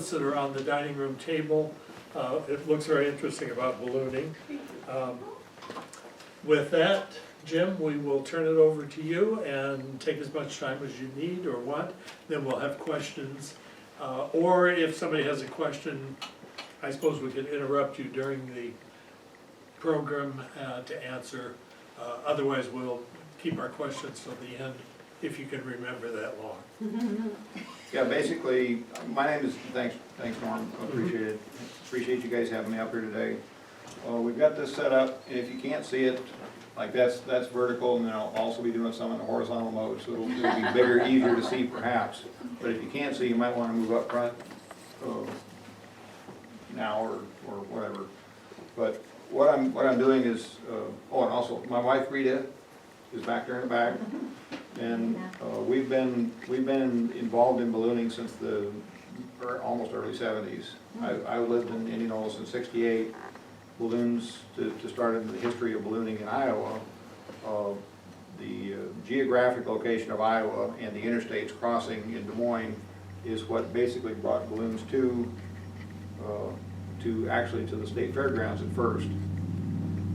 that are on the dining room table. It looks very interesting about ballooning. With that, Jim, we will turn it over to you and take as much time as you need or want. Then we'll have questions. Or if somebody has a question, I suppose we could interrupt you during the program to answer. Otherwise, we'll keep our questions till the end, if you can remember that long. Yeah, basically, my name is, thanks Norm, appreciate it. Appreciate you guys having me up here today. We've got this set up, and if you can't see it, like that's vertical, and then I'll also be doing some in the horizontal mode, so it'll be bigger, easier to see perhaps. But if you can't see, you might want to move up front now or whatever. But what I'm doing is, oh, and also my wife Rita is back there in the back, and we've been involved in ballooning since the almost early 70s. I lived in Indianola since '68. Balloons to start in the history of ballooning in Iowa. The geographic location of Iowa and the interstates crossing in Des Moines is what basically brought balloons to the state fairgrounds at first.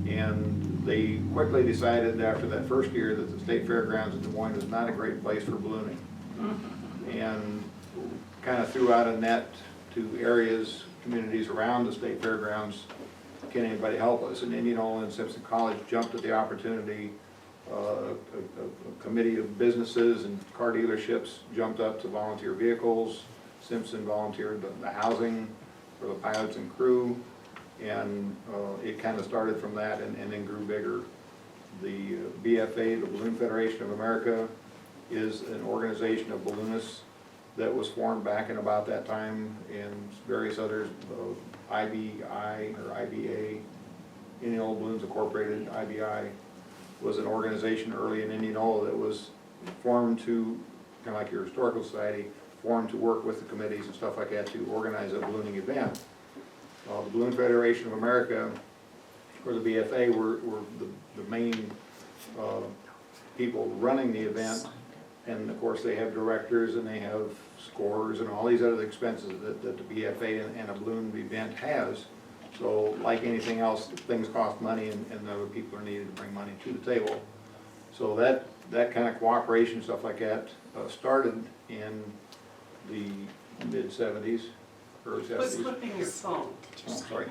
And they quickly decided after that first year that the state fairgrounds in Des Moines was not a great place for ballooning, and kind of threw out a net to areas, communities around the state fairgrounds. Can anybody help us? And Indianola and Simpson College jumped at the opportunity. A committee of businesses and car dealerships jumped up to volunteer vehicles. Simpson volunteered the housing for the pilots and crew, and it kind of started from that and then grew bigger. The BFA, the Balloon Federation of America, is an organization of balloonists that was formed back in about that time, and various others, IBI or IBA, Indianola Balloons Incorporated. IBI was an organization early in Indianola that was formed to, kind of like your historical society, formed to work with the committees and stuff like that to organize a ballooning event. The Balloon Federation of America, or the BFA, were the main people running the event, and of course they have directors and they have scorers and all these other expenses that the BFA and a balloon event has. So like anything else, things cost money, and other people are needed to bring money to the table. So that kind of cooperation, stuff like that, started in the mid-70s, early 70s. What's flipping your phone? Oh, sorry.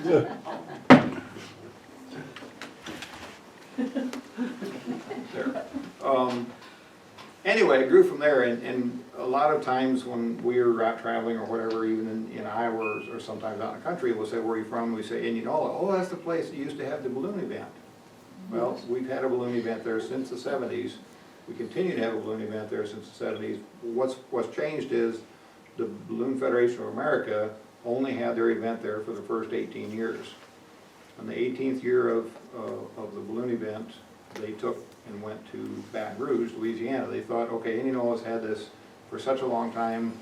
There. Anyway, it grew from there, and a lot of times when we were out traveling or whatever, even in Iowa or sometimes out in the country, we'll say, where are you from? We say, Indianola. Oh, that's the place that used to have the balloon event. Well, we've had a balloon event there since the 70s. We continue to have a balloon event there since the 70s. What's changed is the Balloon Federation of America only had their event there for the first 18 years. On the 18th year of the balloon event, they took and went to Baton Rouge, Louisiana. They thought, okay, Indianola's had this for such a long time.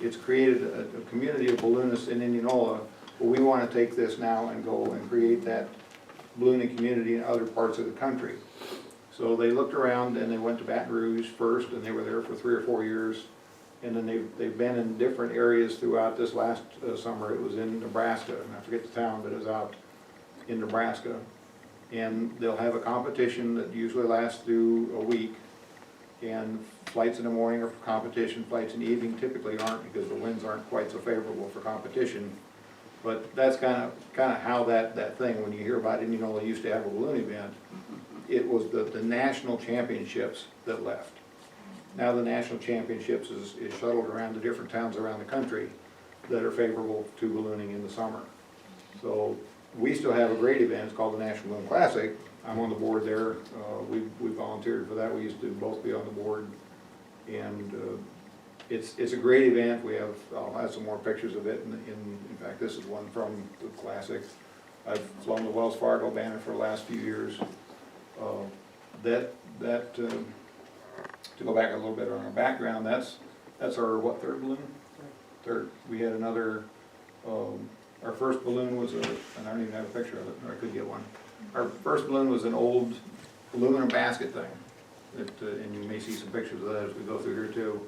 It's created a community of balloonists in Indianola, but we want to take this now and go and create that ballooning community in other parts of the country. So they looked around and they went to Baton Rouge first, and they were there for 3 or 4 years. And then they've been in different areas throughout this last summer. It was in Nebraska, and I forget the town, but it was out in Nebraska. And they'll have a competition that usually lasts through a week. And flights in the morning are for competition, flights in the evening typically aren't, because the winds aren't quite so favorable for competition. But that's kind of how that thing, when you hear about Indianola used to have a balloon event, it was the national championships that left. Now the national championships is shuttled around to different towns around the country that are favorable to ballooning in the summer. So we still have a great event. It's called the National Balloon Classic. I'm on the board there. We volunteered for that. We used to both be on the board, and it's a great event. I'll have some more pictures of it. In fact, this is one from the Classic. I've flown the Wells Fargo banner for the last few years. To go back a little bit on our background, that's our third balloon? Third. We had another. Our first balloon was and I don't even have a picture of it, or I could get one. Our first balloon was an old aluminum basket thing, and you may see some pictures of that as we go through here too.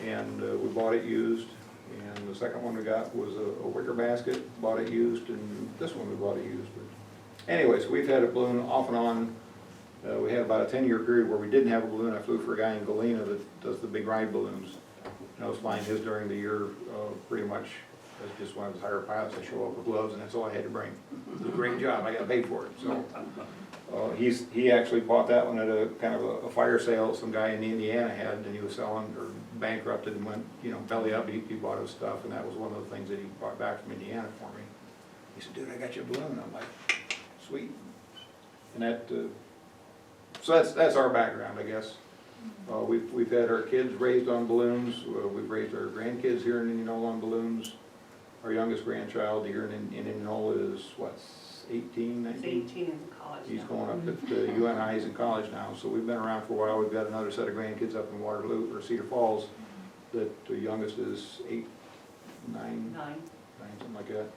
And we bought it used, And the second one we got was a wicker basket, bought it used, and this one we bought it used. But anyways, we've had a balloon off and on. We had about a 10-year period where we didn't have a balloon. I flew for a guy in Galena that does the big ride balloons. And I was flying his during the year, pretty much as just one of his hired pilots. I show up with gloves and that's all I had to bring. It was a great job, I got paid for it, so. He actually bought that one at a kind of a fire sale some guy in Indiana had, and he was selling, or bankrupted and went, you know, belly up. He bought his stuff, and that was one of the things that he brought back from Indiana for me. He said, dude, I got you a balloon. I'm like, sweet. And that, so that's our background, I guess. We've had our kids raised on balloons. We've raised our grandkids here in Indianola on balloons. Our youngest grandchild here in Indianola is, what, 18, 19? He's 18 in college He's now. going up at UNI, he's in college now, so we've been around for a while. We've got another set of grandkids up in Waterloo, or Cedar Falls, that the youngest is 8, 9, something like that.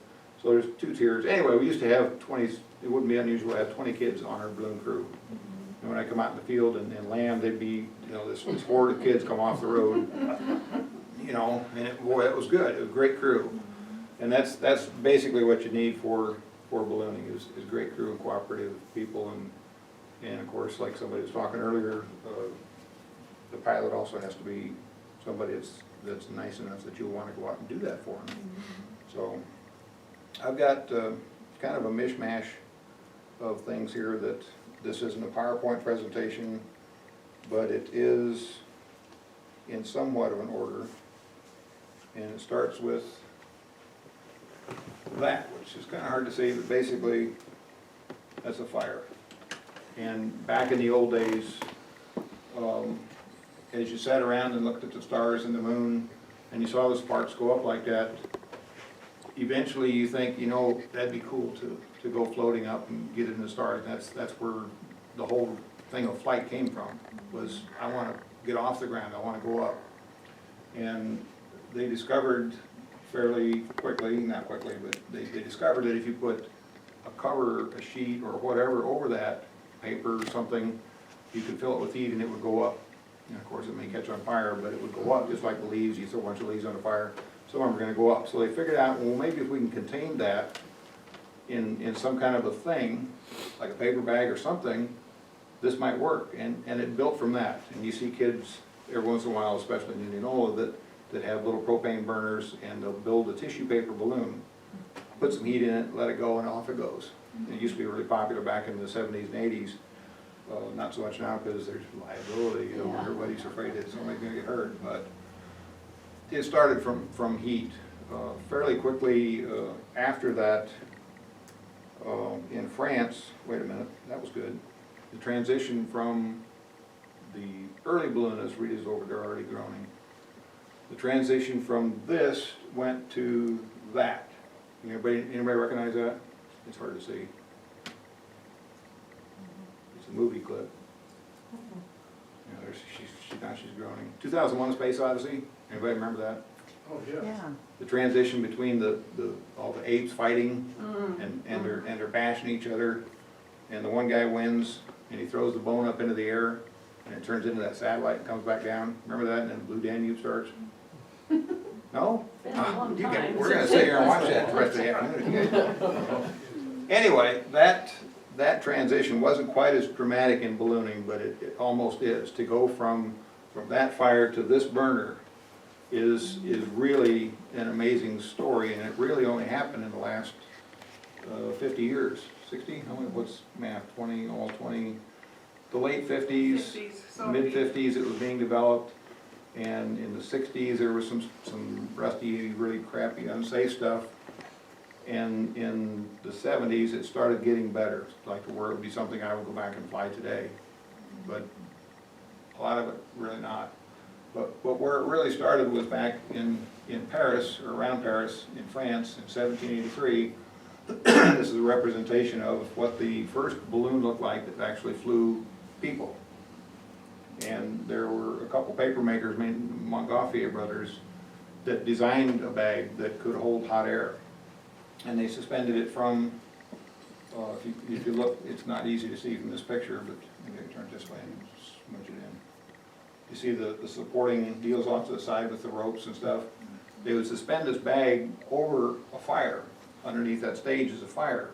So there's 2 tiers. Anyway, we used to have 20, it wouldn't be unusual to have 20 kids on our balloon crew. And when I come out in the field and land, they'd be, you know, this horde of kids come off the road, you know, and boy, it was good. It was a great crew. And that's basically what you need for ballooning is great crew and cooperative people, and of course, like somebody was talking earlier, the pilot also has to be somebody that's nice enough that you'll want to go out and do that for them. So I've got kind of a mishmash of things here. That this isn't a PowerPoint presentation, but it is in somewhat of an order, and it starts with that, which is kind of hard to see, but basically that's a fire. And back in the old days, as you sat around and looked at the stars and the moon and you saw the sparks go up like that, eventually you think, you know, that'd be cool to go floating up and get in the stars. That's where the whole thing of flight came from, was I want to get off the ground, I want to go up. And they discovered fairly quickly, not quickly, but they discovered that if you put a cover, a sheet, or whatever over that, paper or something, you could fill it with heat and it would go up. And of course it may catch on fire, but it would go up, just like the leaves. You throw a bunch of leaves on a fire, some of them are going to go up. So they figured out, well, maybe if we can contain that in some kind of a thing, like a paper bag or something, this might work. And it built from that. And you see kids every once in a while, especially in Indianola, that have little propane burners, and they'll build a tissue paper balloon, put some heat in it, let it go, and off it goes. It used to be really popular back in the 70s and 80s. Not so much now because there's liability, you know, Yeah. everybody's afraid that somebody's gonna get hurt, but it started from heat. Fairly quickly after that, in France, wait a minute, that was good. The transition from the early balloonists, Rita's over there already groaning. The transition from this went to that. Anybody recognize that? It's hard to see. It's a movie clip. You know, she's groaning. 2001: A Space Odyssey. Anybody remember that? Oh, yeah. The transition between all the apes fighting and they're bashing each other, and the one guy wins and he throws the bone up into the air and it turns into that satellite and comes back down. Remember that? And then Blue Danube starts. No? Been a long time. We're gonna sit here and watch that the rest of the afternoon. if you guys- Anyway, that transition wasn't quite as dramatic in ballooning, but it almost is. To go from that fire to this burner is really an amazing story, and it really only happened in the last 50 years. 60? How many, what's math? 20, all 20, the late 50s, mid-50s it was being developed. And in the 60s, there was some rusty, really crappy, unsafe stuff. And in the 70s, it started getting better, like to where it would be something I would go back and fly today. But a lot of it, really not. But where it really started was back in Paris, or around Paris, in France, in 1783. This is a representation of what the first balloon looked like that actually flew people. And there were a couple paper makers, Montgolfier brothers, that designed a bag that could hold hot air. And they suspended it from, if you look, it's not easy to see from this picture, but maybe I can turn it this way and smooch it in. You see the supporting deals off to the side with the ropes and stuff? They would suspend this bag over a fire, underneath that stage is a fire,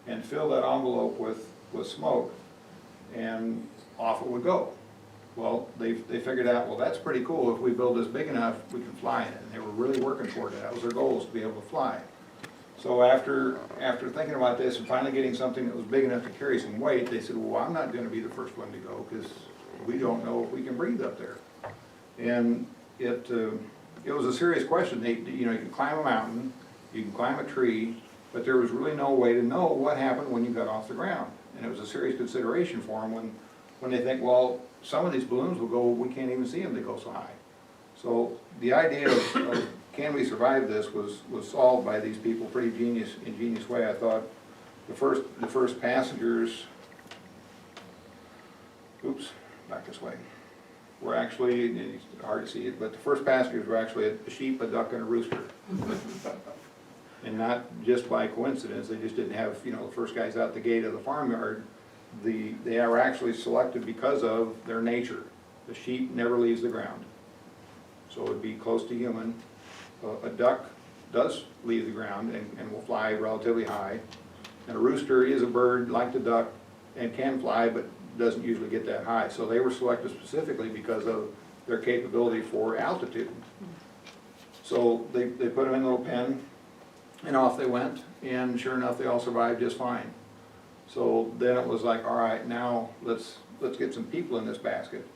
and fill that envelope with smoke, and off it would go. Well, they figured out, well, that's pretty cool, if we build this big enough, we can fly in it, and they were really working toward it, that was their goal, was to be able to fly. So after thinking about this and finally getting something that was big enough to carry some weight, they said, well, I'm not gonna be the first one to go, because we don't know if we can breathe up there. And it was a serious question. You know, you can climb a mountain, you can climb a tree, but there was really no way to know what happened when you got off the ground. And it was a serious consideration for them when they think, well, some of these balloons will go, we can't even see them, they go so high. So the idea of can we survive this was solved by these people pretty ingenious way. I thought the first passengers, oops, back this way, were actually, it's hard to see it, but the first passengers were actually a sheep, a duck, and a rooster. And not just by coincidence, they just didn't have, you know, the first guys out the gate of the farmyard. They were actually selected because of their nature. The sheep never leaves the ground, so it would be close to human. A duck does leave the ground and will fly relatively high. And a rooster is a bird like the duck and can fly, but doesn't usually get that high. So they were selected specifically because of their capability for altitude. So they put them in a little pen, and off they went, and sure enough, they all survived just fine. So then it was like, all right, now let's get some people in this basket.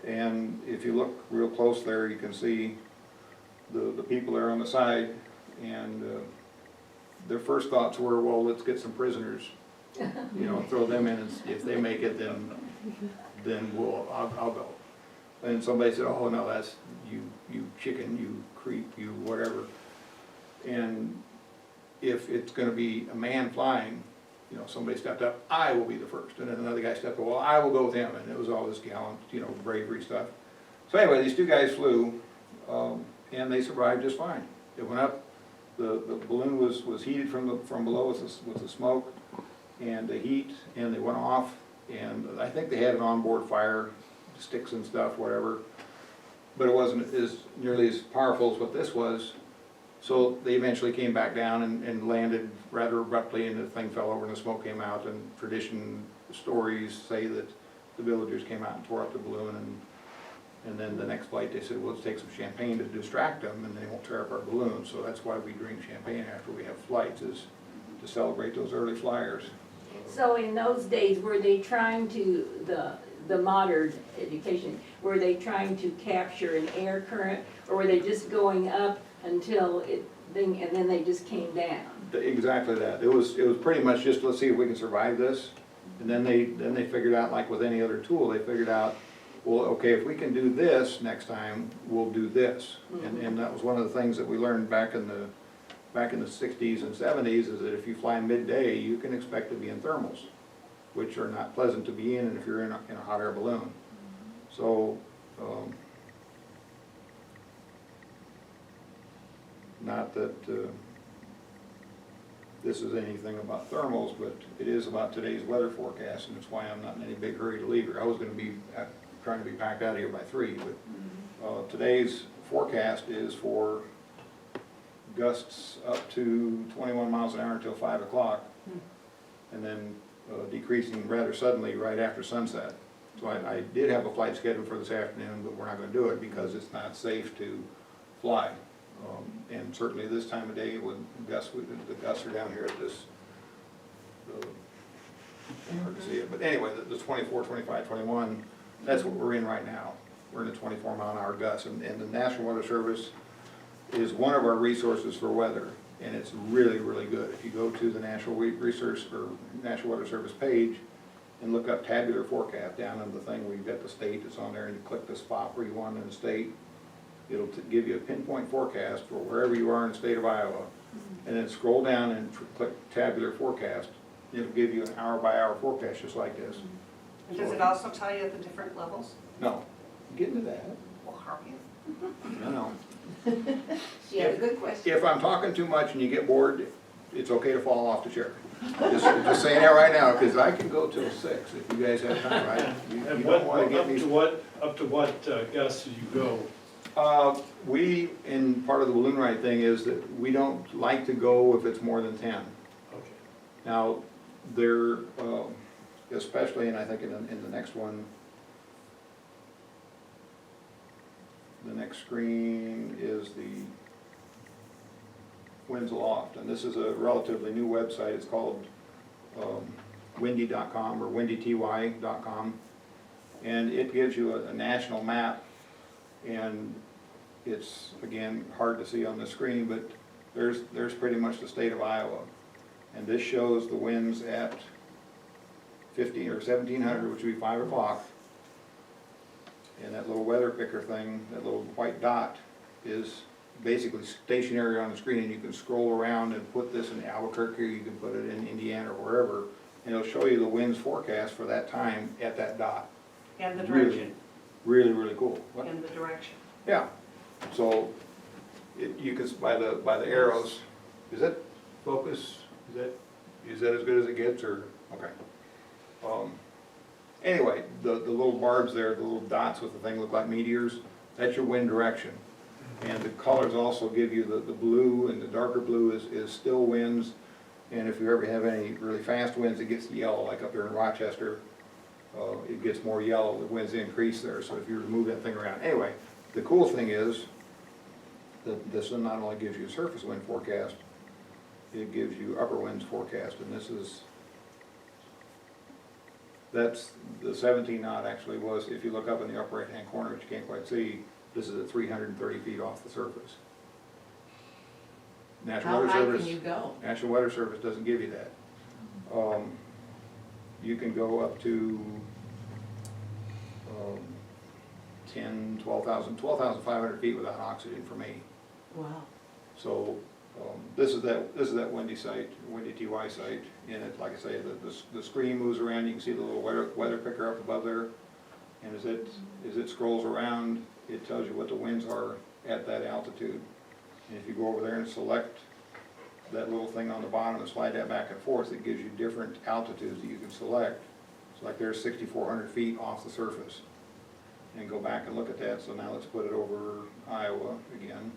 And if you look real close there, you can see the people there on the side, and their first thoughts were, well, let's get some prisoners, you know, throw them in, and if they make it, then I'll go. And somebody said, oh no, that's you chicken, you creep, you whatever. And if it's going to be a man flying, you know, somebody stepped up, I will be the first. And then another guy stepped up, well, I will go with him. And it was all this gallant, you know, bravery stuff. So anyway, these two guys flew, and they survived just fine. It went up, the balloon was heated from below with the smoke and the heat, and they went off. And I think they had an onboard fire, sticks and stuff, whatever. But it wasn't nearly as powerful as what this was. So they eventually came back down and landed rather abruptly, and the thing fell over and the smoke came out, and stories say that the villagers came out and tore up the balloon, and then the next flight they said, well, let's take some champagne to distract them and they won't tear up our balloon. So that's why we drink champagne after we have flights, is to celebrate those early flyers. So in those days, were they trying to, the modern education, were they trying to capture an air current, or were they just going up until and then they just came down? Exactly that. It was pretty much just, let's see if we can survive this. And then they figured out, like with any other tool, they figured out, well, okay, if we can do this next time, we'll do this. Mm-hmm. And that was one of the things that we learned back in the 60s and 70s, is that if you fly midday, you can expect to be in thermals, which are not pleasant to be in, and if you're in a hot air balloon. So, not that this is anything about thermals, but it is about today's weather forecast, and it's why I'm not in any big hurry to leave here. I was going to be trying to be packed out of here by 3, but today's forecast is for gusts up to 21 miles an hour until 5 o'clock, and then decreasing rather suddenly right after sunset. So I did have a flight scheduled for this afternoon, but we're not going to do it because it's not safe to fly. And certainly this time of day when the gusts are down here at this, hard to see it, but anyway, the 24, 25, 21, that's what we're in right now. We're in a 24-mile-an-hour gust, and the National Weather Service is one of our resources for weather, and it's really, really good. If you go to the National Weather Service page and look up tabular forecast down in the thing, we've got the state that's on there, and you click the spot where you want in the state. It'll give you a pinpoint forecast for wherever you are in the state of Iowa, and then scroll down and click tabular forecast. It'll give you an hour-by-hour forecast just like this. Does it also tell you the different levels? No, get into that. Well, how are you? No. Yeah, good question. If I'm talking too much and you get bored, it's okay to fall off the chair. Just saying that right now, because I can go till 6 if you guys have time, right? You And don't want to get me. up to what gusts do you go? We, in part of the balloon ride thing is that we don't like to go if it's more than 10. Okay. Now, there, especially, and I think in the next one, the next screen is the Winds Aloft, and this is a relatively new website. It's called windy.com or windyty.com, and it gives you a national map, and it's, again, hard to see on the screen, but there's pretty much the state of Iowa. And this shows the winds at 15 or 1700, which would be 5 o'clock. And that little weather picker thing, that little white dot, is basically stationary on the screen, and you can scroll around and put this in Albuquerque, you can put it in Indiana or wherever, and it'll show you the winds forecast for that time at that dot. And the Really, direction, really cool. What? and the direction. Yeah, so you can, by the arrows, is that focus, is that as good as it gets, or, okay. Anyway, the little barbs there, the little dots with the thing look like meteors, that's your wind direction. And the colors also give you the blue, and the darker blue is still winds, and if you ever have any really fast winds, it gets yellow, like up here in Rochester, it gets more yellow, the winds increase there, so if you were to move that thing around. Anyway, the cool thing is that this one not only gives you a surface wind forecast, it gives you upper winds forecast, and this is, that's the 17 knot actually was, if you look up in the upper right hand corner, which you can't quite see, this is at 330 feet off the surface. National How Weather high Service, can you go? National Weather Service doesn't give you that. You can go up to 10, 12,500 feet without oxygen for me. Wow. So, this is that windy site, windy TY site, and it, like I say, the screen moves around, you can see the little weather picker up above there, and as it scrolls around, it tells you what the winds are at that altitude. And if you go over there and select that little thing on the bottom and slide that back and forth, it gives you different altitudes that you can select. So like there's 6,400 feet off the surface. And go back and look at that, so now let's put it over Iowa again.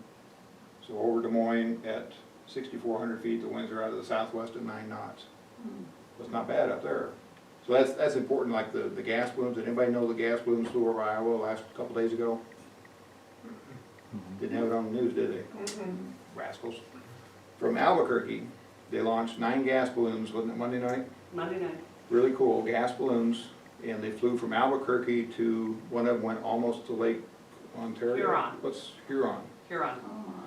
So over Des Moines at 6,400 feet, the winds are out of the southwest at 9 knots. So it's not bad up there. So that's important, like the gas balloons. Did anybody know the gas balloons flew over Iowa last couple days ago? Didn't have it on the news, did they? Rascals. From Albuquerque, they launched 9 gas balloons, wasn't it Monday night? Monday night. Really cool, gas balloons, and they flew from Albuquerque to, one of them went almost to Lake Ontario. Huron. What's Huron? Huron.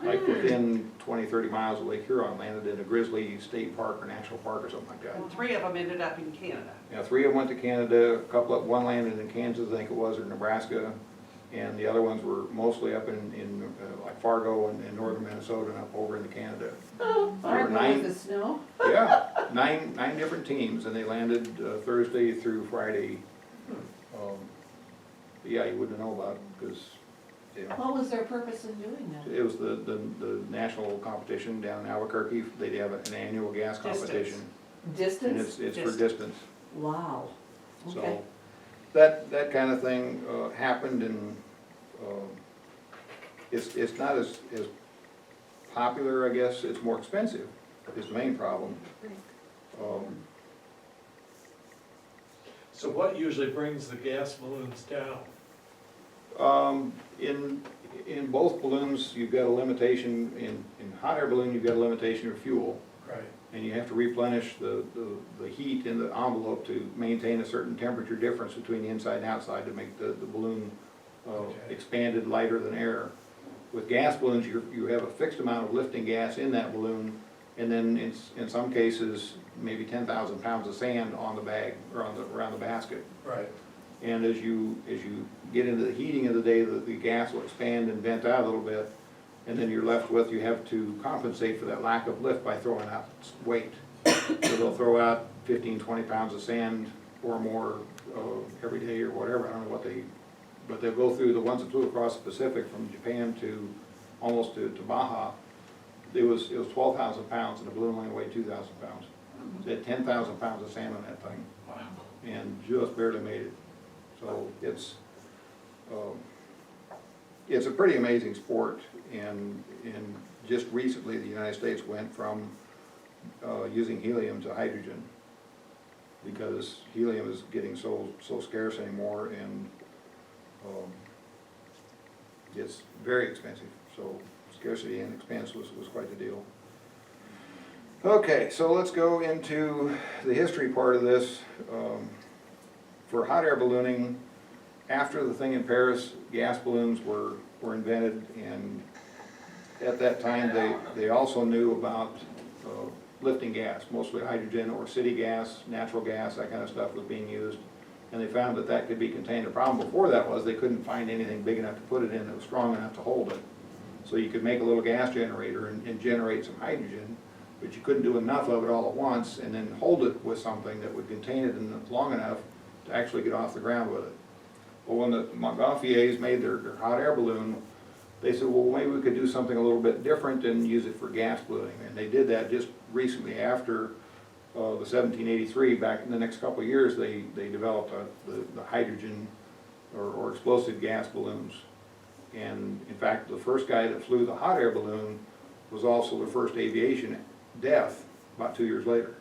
Like within 20, 30 miles of Lake Huron, landed in a Grizzly State Park or National Park or something like that. And 3 of them ended up in Canada. Yeah, 3 of them went to Canada, one landed in Kansas, I think it was, or Nebraska, and the other ones were mostly up in like Fargo and northern Minnesota and up over into Canada. Oh, There were Fargo 9 with the snow? Yeah, nine different teams, and they landed Thursday through Friday. But yeah, you wouldn't know about it, because, you know, What was their purpose in doing that? it was the national competition down in Albuquerque. They have an annual gas competition. And Distance? it's for distance. Wow. Okay. So, that kind of thing happened, and it's not as popular, I guess. It's more expensive, is the main problem. So what usually brings the gas balloons down? In both balloons, you've got a limitation, in hot air balloon, you've got a limitation of fuel. Right. And you have to replenish the heat in the envelope to maintain a certain temperature difference between the inside and outside to make the balloon Okay. expanded lighter than air. With gas balloons, you have a fixed amount of lifting gas in that balloon, and then in some cases, maybe 10,000 pounds of sand on the bag, or around the basket. Right. And as you get into the heating of the day, the gas will expand and vent out a little bit, and then you're left with, you have to compensate for that lack of lift by throwing out weight. So they'll throw out 15, 20 pounds of sand or more every day or whatever, I don't know what but they'll go through, the ones that flew across the Pacific from Japan to almost to Baja, it was 12,000 pounds, and the balloon only weighed 2,000 pounds. So they had 10,000 pounds of sand on that thing, Wow. and just barely made it. So it's, it's a pretty amazing sport, and just recently, the United States went from using helium to hydrogen, because helium is getting so scarce anymore, and it's very expensive, so scarcity and expense was quite the deal. Okay, so let's go into the history part of this. For hot air ballooning, after the thing in Paris, gas balloons were invented, and at that time they also knew about lifting gas, mostly hydrogen or city gas, natural gas, that kind of stuff was being used, and they found that that could be contained. The problem before that was they couldn't find anything big enough to put it in that was strong enough to hold it. So you could make a little gas generator and generate some hydrogen, but you couldn't do enough of it all at once and then hold it with something that would contain it long enough to actually get off the ground with it. Well, when the Montgolfiers made their hot air balloon, they said, well, maybe we could do something a little bit different and use it for gas ballooning. And they did that just recently after the 1783. Back in the next couple of years, they developed the hydrogen or explosive gas balloons. And in fact, the first guy that flew the hot air balloon was also the first aviation death about 2 years later.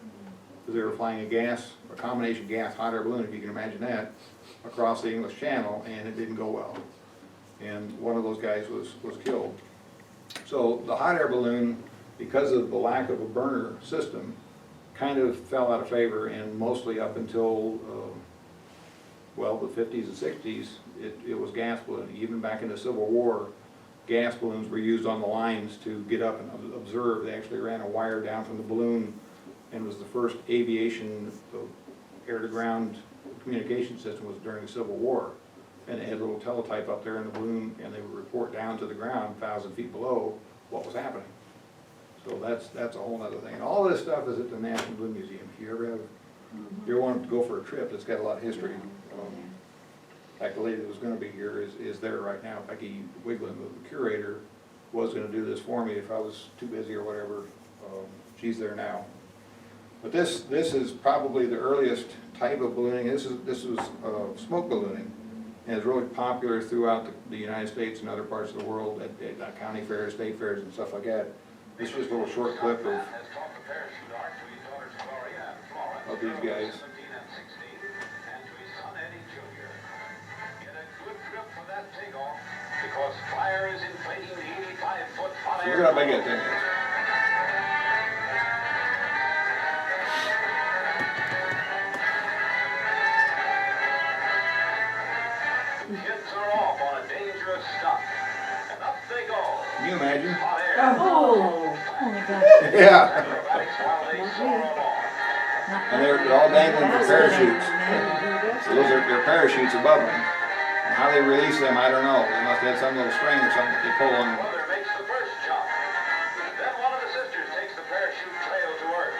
Because they were flying a combination gas hot air balloon, if you can imagine that, across the English Channel, and it didn't go well. And one of those guys was killed. So the hot air balloon, because of the lack of a burner system, kind of fell out of favor, and mostly up until, well, the 50s and 60s, it was gas ballooning. Even back in the Civil War, gas balloons were used on the lines to get up and observe. They actually ran a wire down from the balloon, and was the first aviation air-to-ground communication system was during the Civil War. And they had a little teletype up there in the balloon, and they would report down to the ground, 1,000 feet below, what was happening. So that's a whole other thing. And all this stuff is at the National Balloon Museum. If you ever want to go for a trip, it's got a lot of history. In fact, the lady that was going to be here is there right now. Becky Wiglin, the curator, was going to do this for me if I was too busy or whatever. She's there now. But this is probably the earliest type of ballooning. This was smoke ballooning, and it's really popular throughout the United States and other parts of the world at county fairs, state fairs, and stuff like that. This is just a little short clip of these guys. Because fire is inflating the 85-foot hot So air. look how big that thing is. Kids are off on a dangerous stunt, and up they go. Can you imagine? Hot air. Oh my gosh. Yeah. Acrobatics while they soar along. And they're all dangling from parachutes. So those are their parachutes above them. And how they release them, I don't know. They must have had some little string or something that they pull on. Mother makes the first jump. Then one of the sisters takes the parachute trail to earth.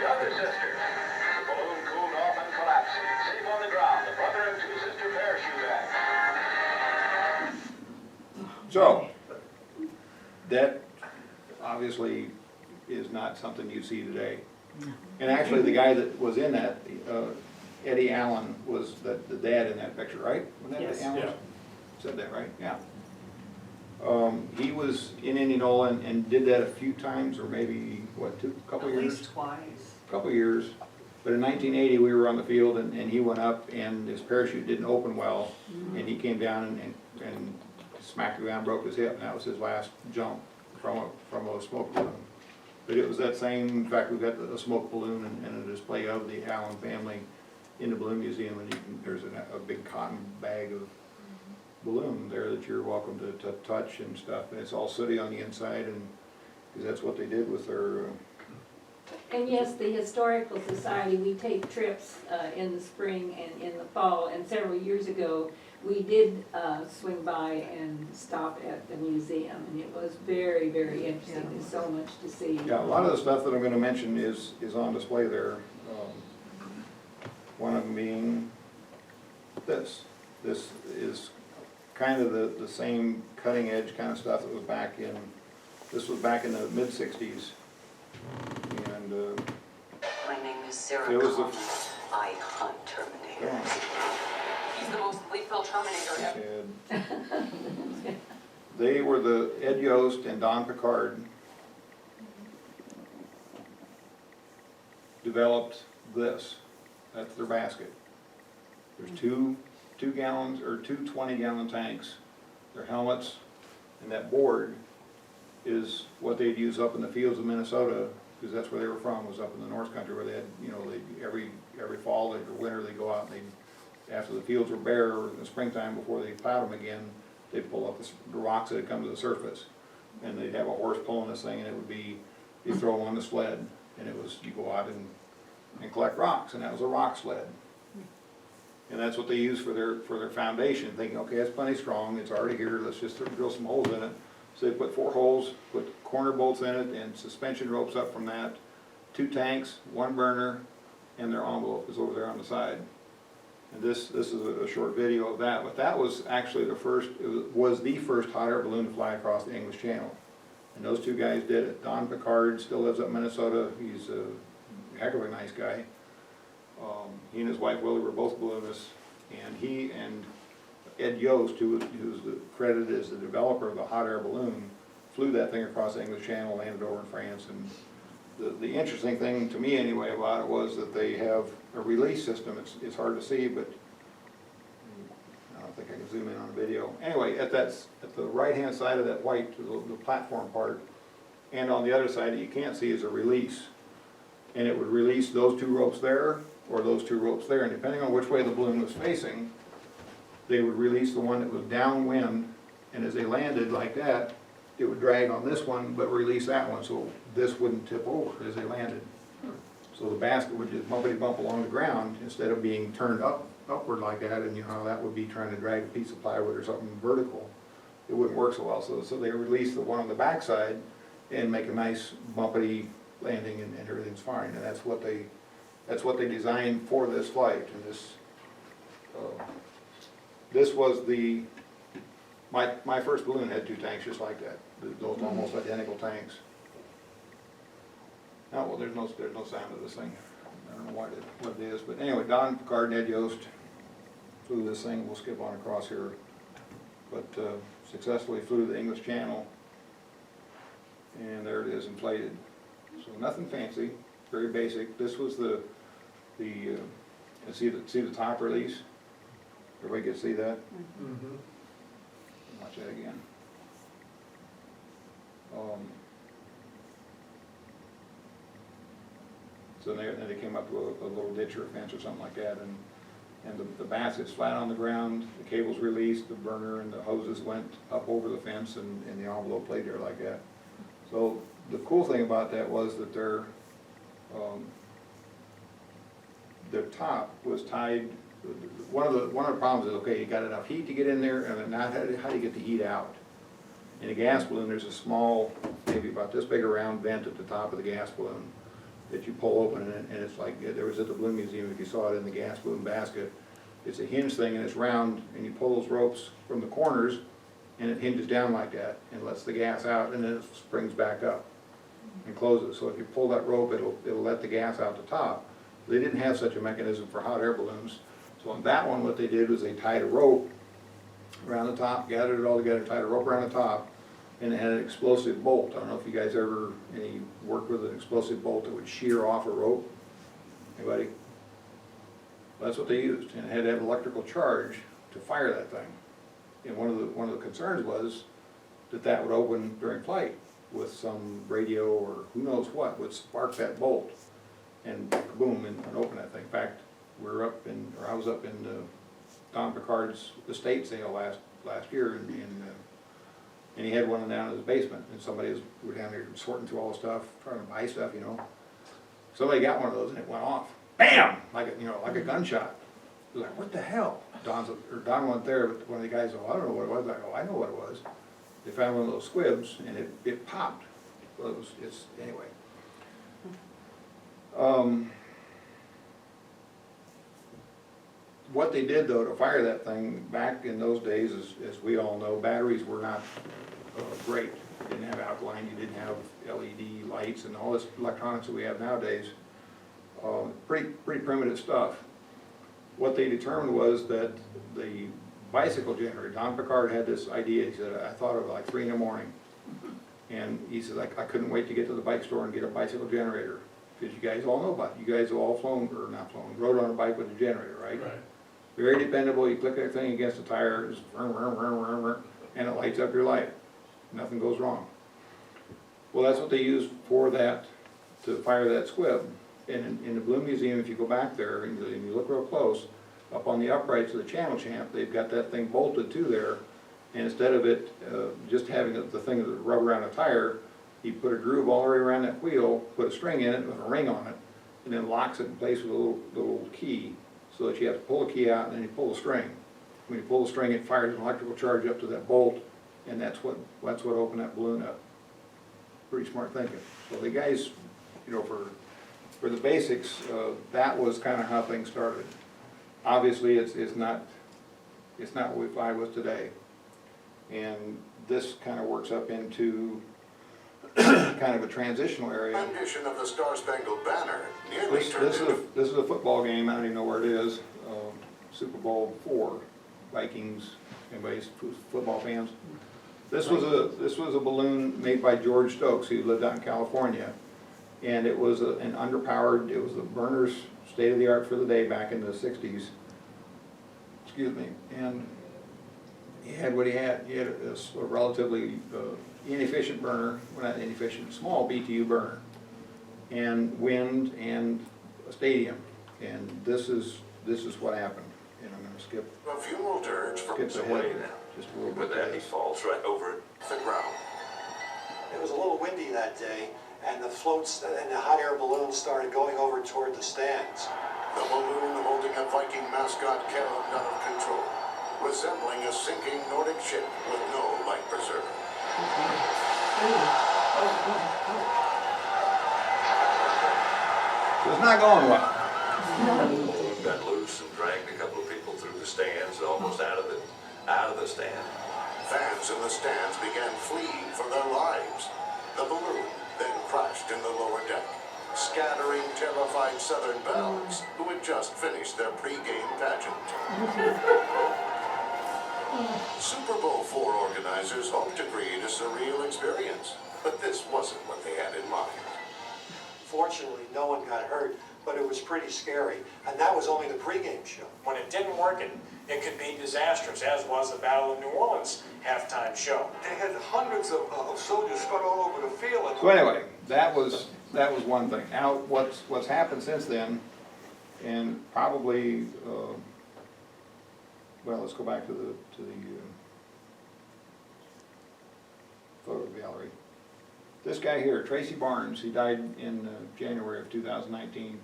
The other sister. The balloon cooled off and collapsing. Safe on the ground, the brother and two sister parachute act. So, that obviously is not something you see today. And actually, the guy that was in that, Eddie Allen, was the dad in that picture, right? Wasn't that Yes. Allen? Yeah. Said that, right? Yeah. He was in Indianola and did that a few times, or maybe, what, couple At years? least twice. Couple years. But in 1980, we were on the field, and he went up, and his parachute didn't open well, and he came down and smacked the ground, broke his hip, and that was his last jump from a smoke balloon. But it was that same, in fact, we've got a smoke balloon and a display of the Allen family in the Balloon Museum, and there's a big cotton bag of balloon there that you're welcome to touch and stuff, and it's all sooty on the inside, and because that's what they did with their. And yes, the Historical Society, we take trips in the spring and in the fall, and several years ago, we did swing by and stop at the museum, and it was very, very interesting. There's so much to see. Yeah, a lot of the stuff that I'm gonna mention is on display there. One of them being this. This is kind of the same cutting edge kind of stuff that was this was back in the mid-60s. And My name is Sarah it was Connor. I hunt Terminators. He's the most lethal Terminator ever. And they were Ed Yost and Don Picard developed this. That's their basket. There's two gallons or two 20-gallon tanks. Their helmets and that board is what they'd use up in the fields of Minnesota, because that's where they were from, was up in the North Country, where they had, you know, every fall or winter they go out and they, after the fields were bare or in the springtime before they plowed them again, they'd pull up the rocks that had come to the surface, and they'd have a horse pulling this thing, and it would be, you throw them on the sled, and it was, you go out and collect rocks, and that was a rock sled. And that's what they used for their foundation, thinking, okay, that's plenty strong, it's already here, let's just drill some holes in it. So they put 4 holes, put corner bolts in it, and suspension ropes up from that, 2 tanks, 1 burner, and their envelope is over there on the side. And this is a short video of that, but that was actually the first hot air balloon to fly across the English Channel. And those 2 guys did it. Don Picard still lives up in Minnesota, he's a heck of a nice guy. He and his wife Willie were both balloonists, and he and Ed Yost, who's credited as the developer of the hot air balloon, flew that thing across the English Channel, landed over in France. And the interesting thing to me anyway about it was that they have a release system. It's hard to see, but I don't think I can zoom in on a video. Anyway, at the right hand side of that white, the platform part, and on the other side that you can't see is a release. And it would release those 2 ropes there, or those 2 ropes there, and depending on which way the balloon was facing, they would release the one that was downwind, and as they landed like that, it would drag on this one, but release that one, so this wouldn't tip over as they landed. So the basket would just bumpity bump along the ground, instead of being turned upward like that, and you know, that would be trying to drag a piece of plywood or something vertical. It wouldn't work so well, so they release the one on the backside, and make a nice bumpity landing, and everything's fine, and that's what they designed for this flight. And this was my first balloon had 2 tanks just like that, those almost identical tanks. Oh well, there's no sound of this thing. I don't know what it is, but anyway, Don Picard and Ed Yost flew this thing. We'll skip on across here, but successfully flew the English Channel, and there it is, inflated. So nothing fancy, very basic. This was see the top release? Everybody can see that? Mm-hmm. Watch that again. So then they came up to a little ditch or a fence or something like that, and the basket's flat on the ground, the cable's released, the burner and the hoses went up over the fence, and the envelope played there like that. So the cool thing about that was that their top was tied. One of the problems is, okay, you got enough heat to get in there, and then now how do you get the heat out? In a gas balloon, there's a small, maybe about this big a round vent at the top of the gas balloon that you pull open, and it's like, there was at the Balloon Museum, if you saw it in the gas balloon basket, it's a hinge thing and it's round, and you pull those ropes from the corners, and it hinges down like that, and lets the gas out, and then it springs back up and closes. So if you pull that rope, it'll let the gas out the top. They didn't have such a mechanism for hot air balloons. So on that one, what they did was they tied a rope around the top, gathered it all together, tied a rope around the top, and it had an explosive bolt. I don't know if you guys ever worked with an explosive bolt that would shear off a rope. Anybody? Well, that's what they used, and it had to have electrical charge to fire that thing. And one of the concerns was that would open during flight with some radio or who knows what would spark that bolt and boom, and open that thing. In fact, I was up in Don Picard's estate sale last year, and he had one down in his basement, and we were down there sorting through all the stuff, trying to buy stuff, you know. Somebody got one of those and it went off. Bam! Like a gunshot. It was like, what the hell? Don went there, but one of the guys said, well, I don't know what it was. I go, I know what it was. They found one of those squibs, and it popped. Well, anyway. What they did, though, to fire that thing back in those days, as we all know, batteries were not great. You didn't have alkaline, you didn't have LED lights and all this electronics that we have nowadays. Pretty primitive stuff. what they determined was that the bicycle generator, Don Picard had this idea, he said, I thought of it like 3 in the morning. And he says, I couldn't wait to get to the bike store and get a bicycle generator. Because you guys all know about it. You guys have all flown, or not flown, rode on a bike with a generator, right? Right. Very dependable, you click that thing against the tire, it's vroom, vroom, vroom, vroom, vroom, and it lights up your light. Nothing goes wrong. Well, that's what they use for that, to fire that squib. And in the Balloon Museum, if you go back there and you look real close, up on the uprights of the channel champ, they've got that thing bolted to there. And instead of it just having the thing that rub around a tire, he put a groove all the way around that wheel, put a string in it with a ring on it, and then locks it in place with a little key, so that you have to pull the key out and then you pull the string. When you pull the string, it fires an electrical charge up to that bolt, and that's what opened that balloon up. Pretty smart thinking. So the guys, you know, for the basics, that was kind of how things started. Obviously, it's not what we fly with today. And this kind of works up into kind of a transitional area. Rendition of the Star-Spangled Banner nearly turned This into... is a football game, I don't even know where it is, Super Bowl IV, Vikings, anybody's football fans. This was a balloon made by George Stokes, who lived out in California. And it was an underpowered, it was the burner's state-of-the-art for the day back in the 60s. Excuse me. And he had what he had. He had a relatively inefficient burner, well, not inefficient, small BTU burner, and wind and a stadium. And this is what happened. And I'm going to skip A funeral dirge from ahead just a little bit. With that, he falls right over it. the ground. It was a little windy that day, and the floats and the hot air balloons started going over toward the stands. The balloon holding a Viking mascot caroled out of control, resembling a sinking Nordic ship with no life preserver. So it's not going well. The balloon got loose and dragged a couple of people through the stands, almost out of the stand. Fans in the stands began fleeing for their lives. The balloon then crashed in the lower deck, scattering terrified Southern belles who had just finished their pre-game pageant. Super Bowl IV organizers hoped to create a surreal experience, but this wasn't what they had in mind. Fortunately, no one got hurt, but it was pretty scary, and that was only the pregame show. When it didn't work, it could be disastrous, as was the Battle of New Orleans halftime show. They had hundreds of soldiers spread all over the field. So anyway, that was one thing. Now, what's happened since then, and probably, well, let's go back to the photo gallery. This guy here, Tracy Barnes, he died in January of 2019.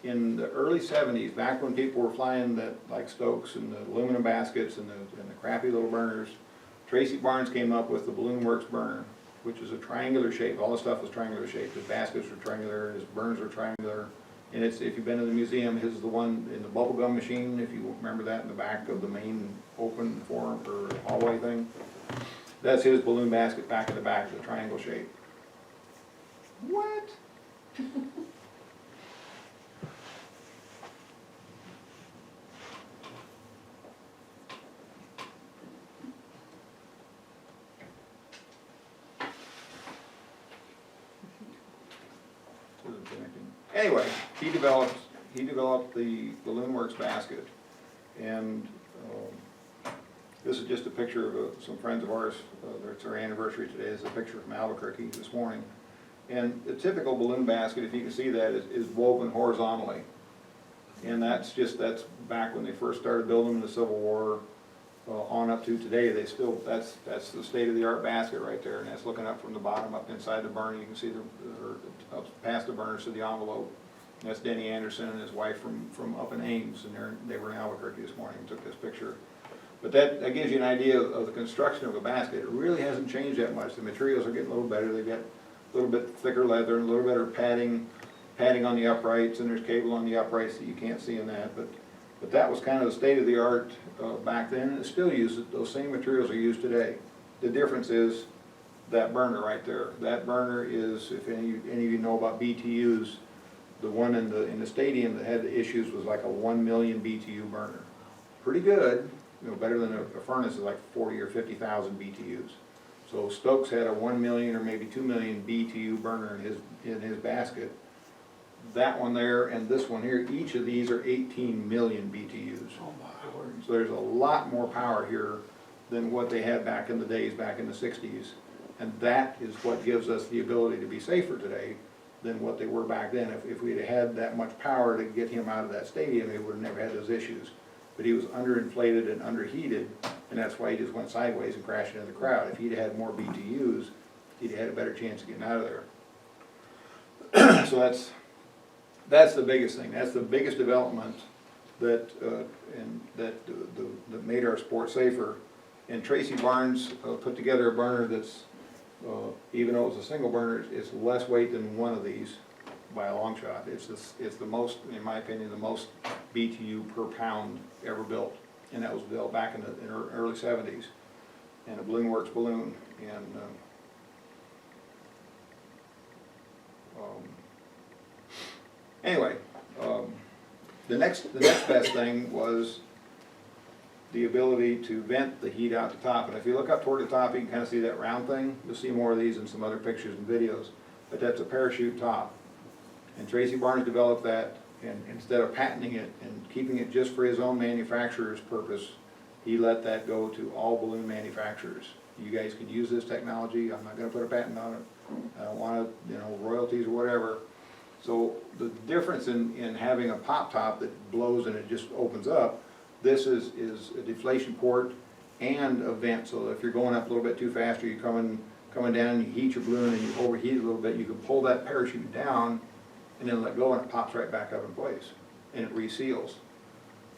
In the early 70s, back when people were flying that, like Stokes and the aluminum baskets and the crappy little burners, Tracy Barnes came up with the Balloon Works burner, which is a triangular shape. All the stuff was triangular shaped. His baskets were triangular, his burners were triangular. And it's, if you've been to the museum, his is the one in the bubblegum machine, if you remember that, in the back of the main open forum or hallway thing. That's his balloon basket back in the back, the triangle shape. What? Anyway, he developed the Balloon Works basket, and this is just a picture of some friends of ours. It's our anniversary today. It's a picture from Albuquerque this morning. And the typical balloon basket, if you can see that, is woven horizontally. And that's back when they first started building them in the Civil War, on up to today. That's the state-of-the-art basket right there, and that's looking up from the bottom up inside the burner. You can see up past the burners to the envelope. And that's Denny Anderson and his wife from up in Ames, and they were in Albuquerque this morning and took this picture. But that gives you an idea of the construction of a basket. It really hasn't changed that much. The materials are getting a little better. They've got a little bit thicker leather and a little better padding on the uprights, and there's cable on the uprights that you can't see in that. But that was kind of the state-of-the-art back then, and it's still used. Those same materials are used today. The difference is that burner right there. That burner is, if any of you know about BTUs, The one in the stadium that had the issues was like a 1 million BTU burner. Pretty good, you know, better than a furnace is like 40 or 50,000 BTUs. So Stokes had a 1 million or maybe 2 million BTU burner in his basket. That one there and this one here, each of these are 18 million BTUs. Oh my word. So there's a lot more power here than what they had back in the days, back in the 60s. And that is what gives us the ability to be safer today than what they were back then. If we'd had that much power to get him out of that stadium, he would have never had those issues. But he was underinflated and underheated, and that's why he just went sideways and crashed into the crowd. If he'd had more BTUs, he'd had a better chance of getting out of there. So that's the biggest thing. That's the biggest development that that made our sport safer. And Tracy Barnes put together a burner that's, even though it's a single burner, it's less weight than one of these by a long shot. It's the most, in my opinion, the most BTU per pound ever built. And that was built back in the early 70s. And a Balloon Works balloon. And anyway, the next best thing was the ability to vent the heat out the top. And if you look up toward the top, you can kind of see that round thing. You'll see more of these in some other pictures and videos. But that's a parachute top. And Tracy Barnes developed that, and instead of patenting it and keeping it just for his own manufacturer's purpose, he let that go to all balloon manufacturers. You guys can use this technology. I'm not going to put a patent on it. I don't want to, you know, royalties or whatever. So the difference in having a pop top that blows and it just opens up, this is a deflation port and a vent, so if you're going up a little bit too fast or you're coming down, you heat your balloon and you overheat it a little bit, you can pull that parachute down and then let go and it pops right back up in place and it reseals.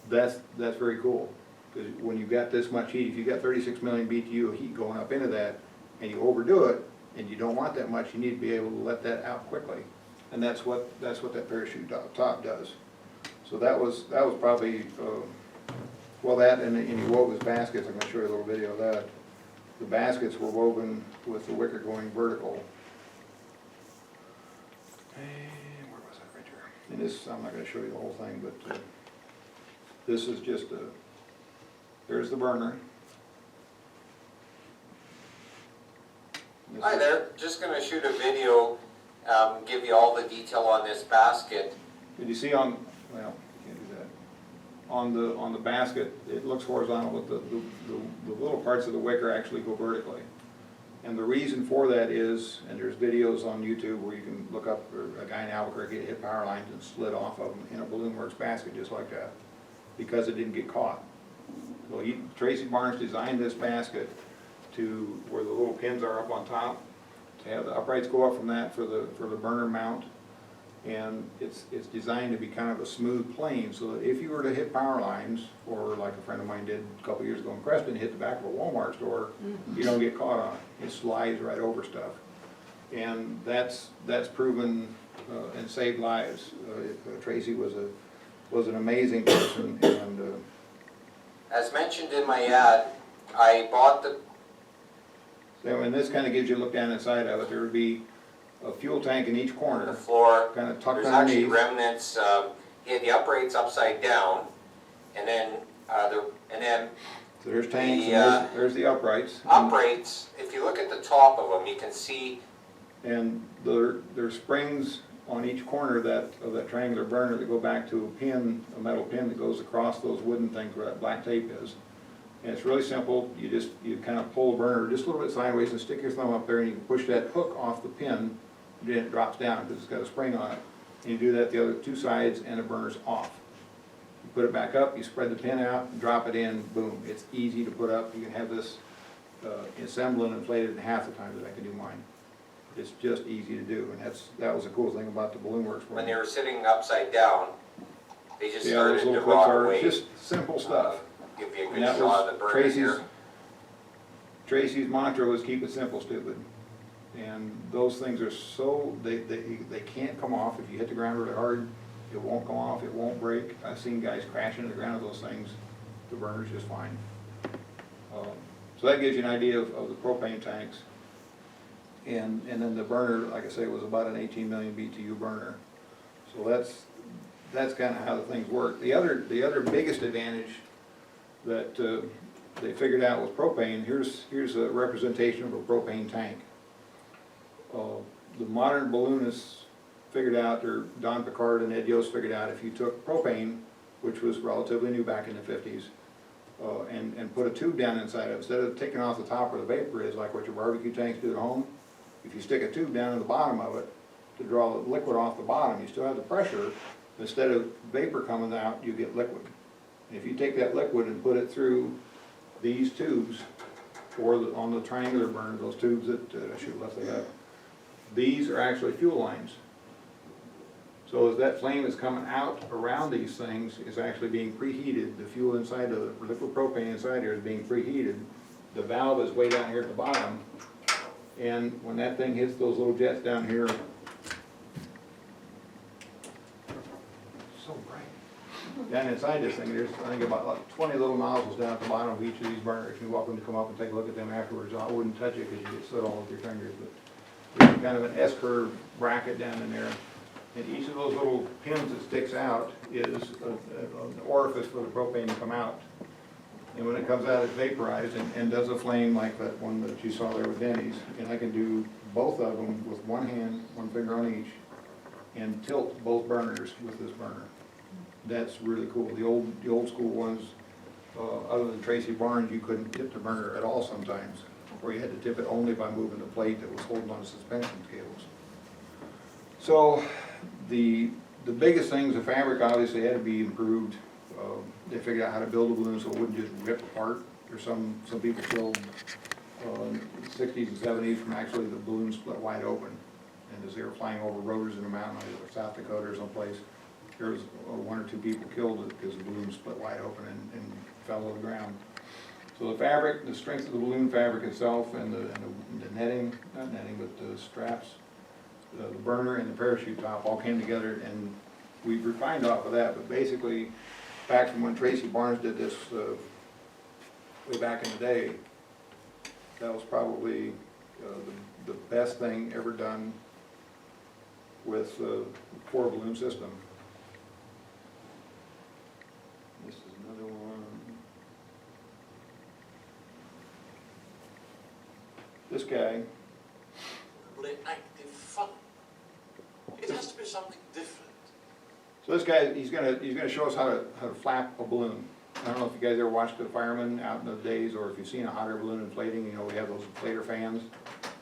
That's very cool, because when you've got this much heat, if you've got 36 million BTU of heat going up into that and you overdo it and you don't want that much, you need to be able to let that out quickly. And that's what that parachute top does. So that was probably well, that and he wove his baskets. I'm going to show you a little video of that. The baskets were woven with the wicker going vertical. And where was that right here? And this, I'm not going to show you the whole thing, but this is just there's the burner. Hi there, just going to shoot a video, give you all the detail on this basket. Did you see on, well, you can't do that. On the basket, it looks horizontal, but the little parts of the wicker actually go vertically. And the reason for that is, and there's videos on YouTube where you can look up a guy in Albuquerque hit power lines and slid off of them in a Balloon Works basket just like that, because it didn't get caught. So Tracy Barnes designed this basket to where the little pins are up on top, to have the uprights go up from that for the burner mount. And it's designed to be kind of a smooth plane, so that if you were to hit power lines, or like a friend of mine did a couple years ago in Creston, hit the back of a Walmart store, you don't get caught on it. It slides right over stuff. And that's proven and saved lives. Tracy was an amazing person. And as mentioned in my ad, I bought the... So, and this kind of gives you a look down inside of it. There would be a fuel tank in each corner, the floor. kind of tucked There's actually underneath. remnants. He had the uprights upside down, and then So there's tanks, the, and there's the uprights. uprights. If you look at the top of them, you can see. And there's springs on each corner of that triangular burner that go back to a pin, a metal pin that goes across those wooden things where that black tape is. And it's really simple. You kind of pull the burner just a little bit sideways and stick your thumb up there, and you can push that hook off the pin. Then it drops down because it's got a spring on it. And you do that the other two sides, and the burner's off. You put it back up, you spread the pin out, and drop it in, boom. It's easy to put up. You can have this assembled and inflated in half the time that I can do mine. It's just easy to do, and that was a cool thing about the Balloon Works. When they were sitting upside down, they just Yeah, started those to little clips rock are away. just simple stuff. Give you a And good that shot was of the burner here. Tracy's mantra was keep it simple, stupid. And those things are so, they can't come off. If you hit the ground really hard, it won't come off, it won't break. I've seen guys crash into the ground with those things. The burner's just fine. So that gives you an idea of the propane tanks. And then the burner, like I say, was about an 18 million BTU burner. So that's kind of how the things work. The other biggest advantage that they figured out with propane, here's a representation of a propane tank. The modern balloonists figured out, or Don Picard and Ed Yost figured out, if you took propane, which was relatively new back in the 50s, and put a tube down inside of it, instead of taking off the top where the vapor is, like what your barbecue tanks do at home, if you stick a tube down in the bottom of it to draw the liquid off the bottom, you still have the pressure. Instead of vapor coming out, you get liquid. And if you take that liquid and put it through these tubes, or on the triangular burner, those tubes that I should have left they have, these are actually fuel lines. So as that flame is coming out around these things, it's actually being preheated. The fuel inside, the liquid propane inside here is being preheated. The valve is way down here at the bottom. And when that thing hits those little jets down here, so bright. Down inside this thing, there's, I think, about like 20 little nozzles down at the bottom of each of these burners. You're welcome to come up and take a look at them afterwards. I wouldn't touch it because you get soot all over your fingers, but there's kind of an S-curve bracket down in there. And each of those little pins that sticks out is an orifice for the propane to come out. And when it comes out, it's vaporized and does a flame like that one that you saw there with Denny's. And I can do both of them with one hand, one finger on each, and tilt both burners with this burner. That's really cool. The old school ones, other than Tracy Barnes, you couldn't tip the burner at all sometimes, or you had to tip it only by moving the plate that was holding on to suspension cables. So the biggest things, the fabric obviously had to be improved. They figured out how to build a balloon so it wouldn't just rip apart. There's some people killed in the 60s and 70s from actually the balloon split wide open. And as they were flying over rotors in the mountain, either South Dakota or someplace, there was one or two people killed because the balloon split wide open and fell to the ground. So the fabric, the strength of the balloon fabric itself, and the netting, not netting, but the straps, the burner and the parachute top all came together, and we refined off of that. But basically, back from when Tracy Barnes did this way back in the day, that was probably the best thing ever done with the four balloon system. This is another one. This guy. Active fun. It has to be something different. So this guy, he's gonna show us how to flap a balloon. I don't know if you guys ever watched the firemen out in the days, or if you've seen a hot air balloon inflating. You know, we have those inflator fans,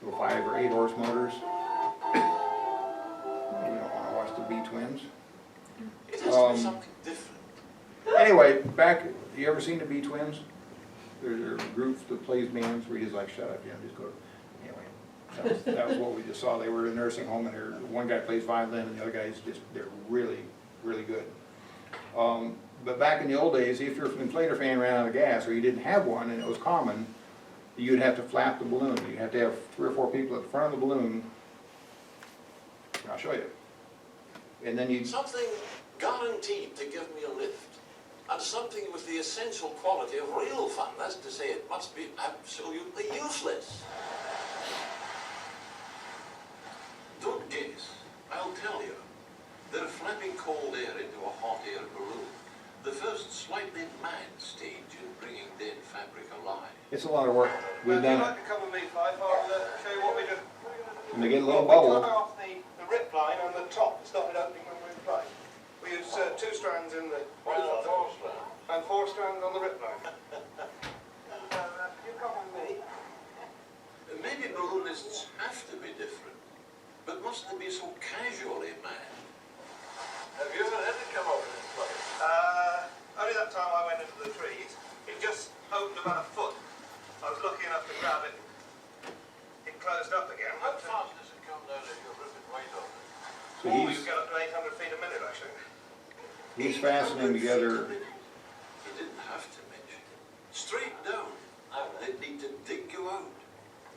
little 5 or 8 horse motors. You don't want to watch the B twins. It has to be something different. Anyway, you ever seen the B twins? They're groups that plays bands where he's like, shut up, Jim, just go. Anyway, that was what we just saw. They were in a nursing home, and one guy plays violin, and the other guy's they're really, really good. But back in the old days, if your inflator fan ran out of gas, or you didn't have one, and it was common, you'd have to flap the balloon. You'd have to have 3 or 4 people at the front of the balloon. I'll show you. And then you'd... Something guaranteed to give me a lift. And something with the essential quality of real fun. That's to say, it must be absolutely useless. Don't guess. I'll tell you. They're flapping cold air into a hot air balloon. The first slightly mad stage in bringing dead fabric alive. It's a lot of work. We've done it. Come with me, Five. I'll show you what we do. And they get a little We bubble. cut off the rip line on the top that started opening when we were flying. We use 2 strands in the... and 4 strands on the rip line. You come with me. Maybe balloonists have to be different, but must they be so casually mad? Have you ever had it come over this place? Only that time I went into the trees. It just opened about a foot. I was lucky enough to grab it. It closed up again. How fast does it come down if you're ripping weight off it? So You get up to 800 feet a minute, actually. he's fastening together. He didn't have to mention it. Straight down. They'd need to dig you out.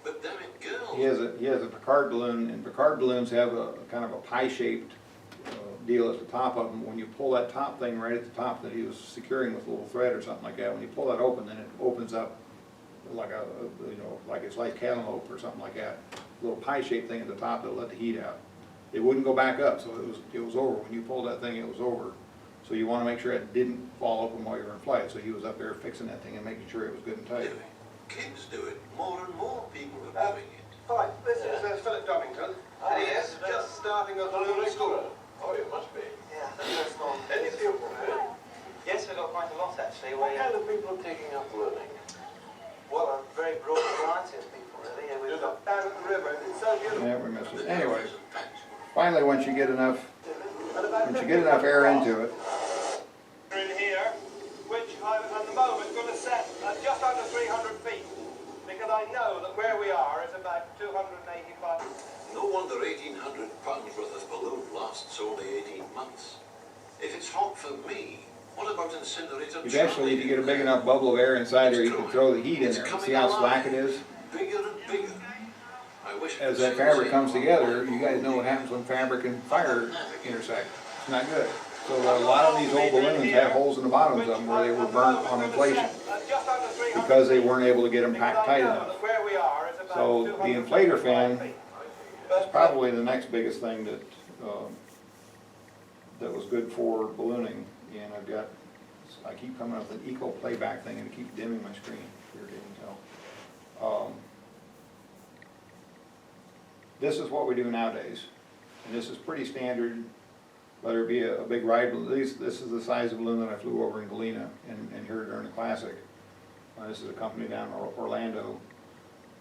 But damn it, girls. He has a Picard balloon, and Picard balloons have a kind of a pie-shaped deal at the top of them. When you pull that top thing right at the top that he was securing with a little thread or something like that, when you pull that open, then it opens up like like it's like cantaloupe or something like that. A little pie-shaped thing at the top that'll let the heat out. it wouldn't go back up, so it was over. When you pulled that thing, it was over. So you wanna make sure it didn't fall open while you were in flight, so he was up there fixing that thing and making sure it was good and tight. Kids do it. More and more people are doing it. Hi, this is Philip Domington. He is just starting a balloon school. Oh, it must be. Yeah, the first one. Any people there? Yes, we've got quite a lot actually. What kind of people are taking up learning? Well, a very broad variety of people really. Yeah, we've got down at the river. It's so beautiful. Yeah, we missed it. Anyway, finally, once you get enough air into it, In here, which I'm at the moment going to set at just under 300 feet, because I know that where we are is about 285. No wonder 1,800 pounds worth of balloon lasts only 18 months. If it's hot for me, what about incinerator? eventually, if you get a big enough bubble of air inside there, you can throw the heat in there. See how slack it is? Bigger and bigger. I wish As that fabric comes together, you guys know what happens when fabric and fire intersect. It's not good. So a lot of these old balloons have holes in the bottoms of them where they were burnt on inflation because they weren't able to get them packed tight enough. So the inflator fan is probably the next biggest thing that that was good for ballooning. And I keep coming up with an eco playback thing and it keeps dimming my screen. Here you can tell. This is what we do nowadays, and this is pretty standard. Whether it be a big ride balloon, this is the size of balloon that I flew over in Galena and here during the Classic. This is a company down in Orlando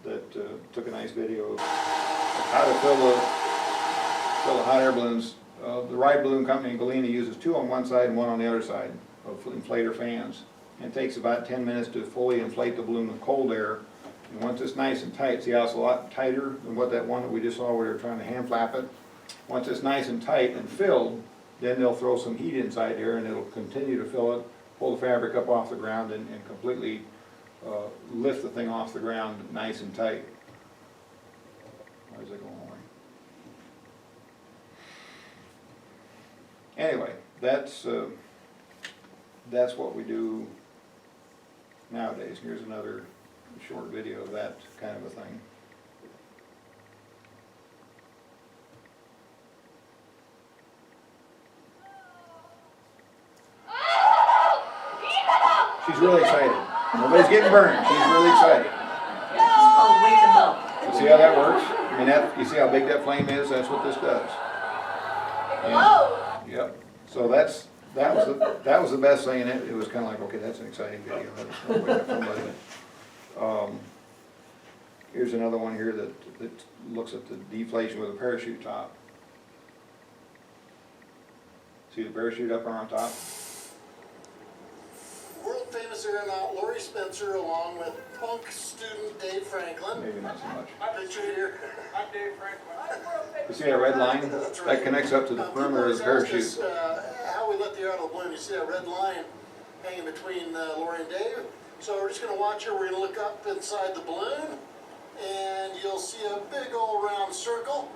that took a nice video of how to fill the hot air balloons. The ride balloon company in Galena uses 2 on one side and 1 on the other side of inflator fans. And it takes about 10 minutes to fully inflate the balloon with cold air. And once it's nice and tight, see how it's a lot tighter than what that one that we just saw where they were trying to hand flap it? Once it's nice and tight and filled, then they'll throw some heat inside there and it'll continue to fill it, pull the fabric up off the ground and completely lift the thing off the ground nice and tight. Why is it going away? Anyway, that's what we do nowadays. Here's another short video of that kind of a thing. She's really excited. Nobody's getting burned. She's really excited. Oh, wake them up. You see how that works? I mean, you see how big that flame is? That's what this does. And, yep. So that was the best thing, and it was kind of like, okay, that's an exciting video. That's gonna wake up somebody. Here's another one here that looks at the deflation with a parachute top. See the parachute up on top? World famous aeronaut Laurie Spencer along with punk student Dave Franklin. Maybe not so much. Picture here. I'm Dave Franklin. You see that red line? That connects up to the perimeter of the parachute. How we let the air out of the balloon. You see that red line hanging between Laurie and Dave? So we're just going to watch here. We're going to look up inside the balloon, and you'll see a big old round circle.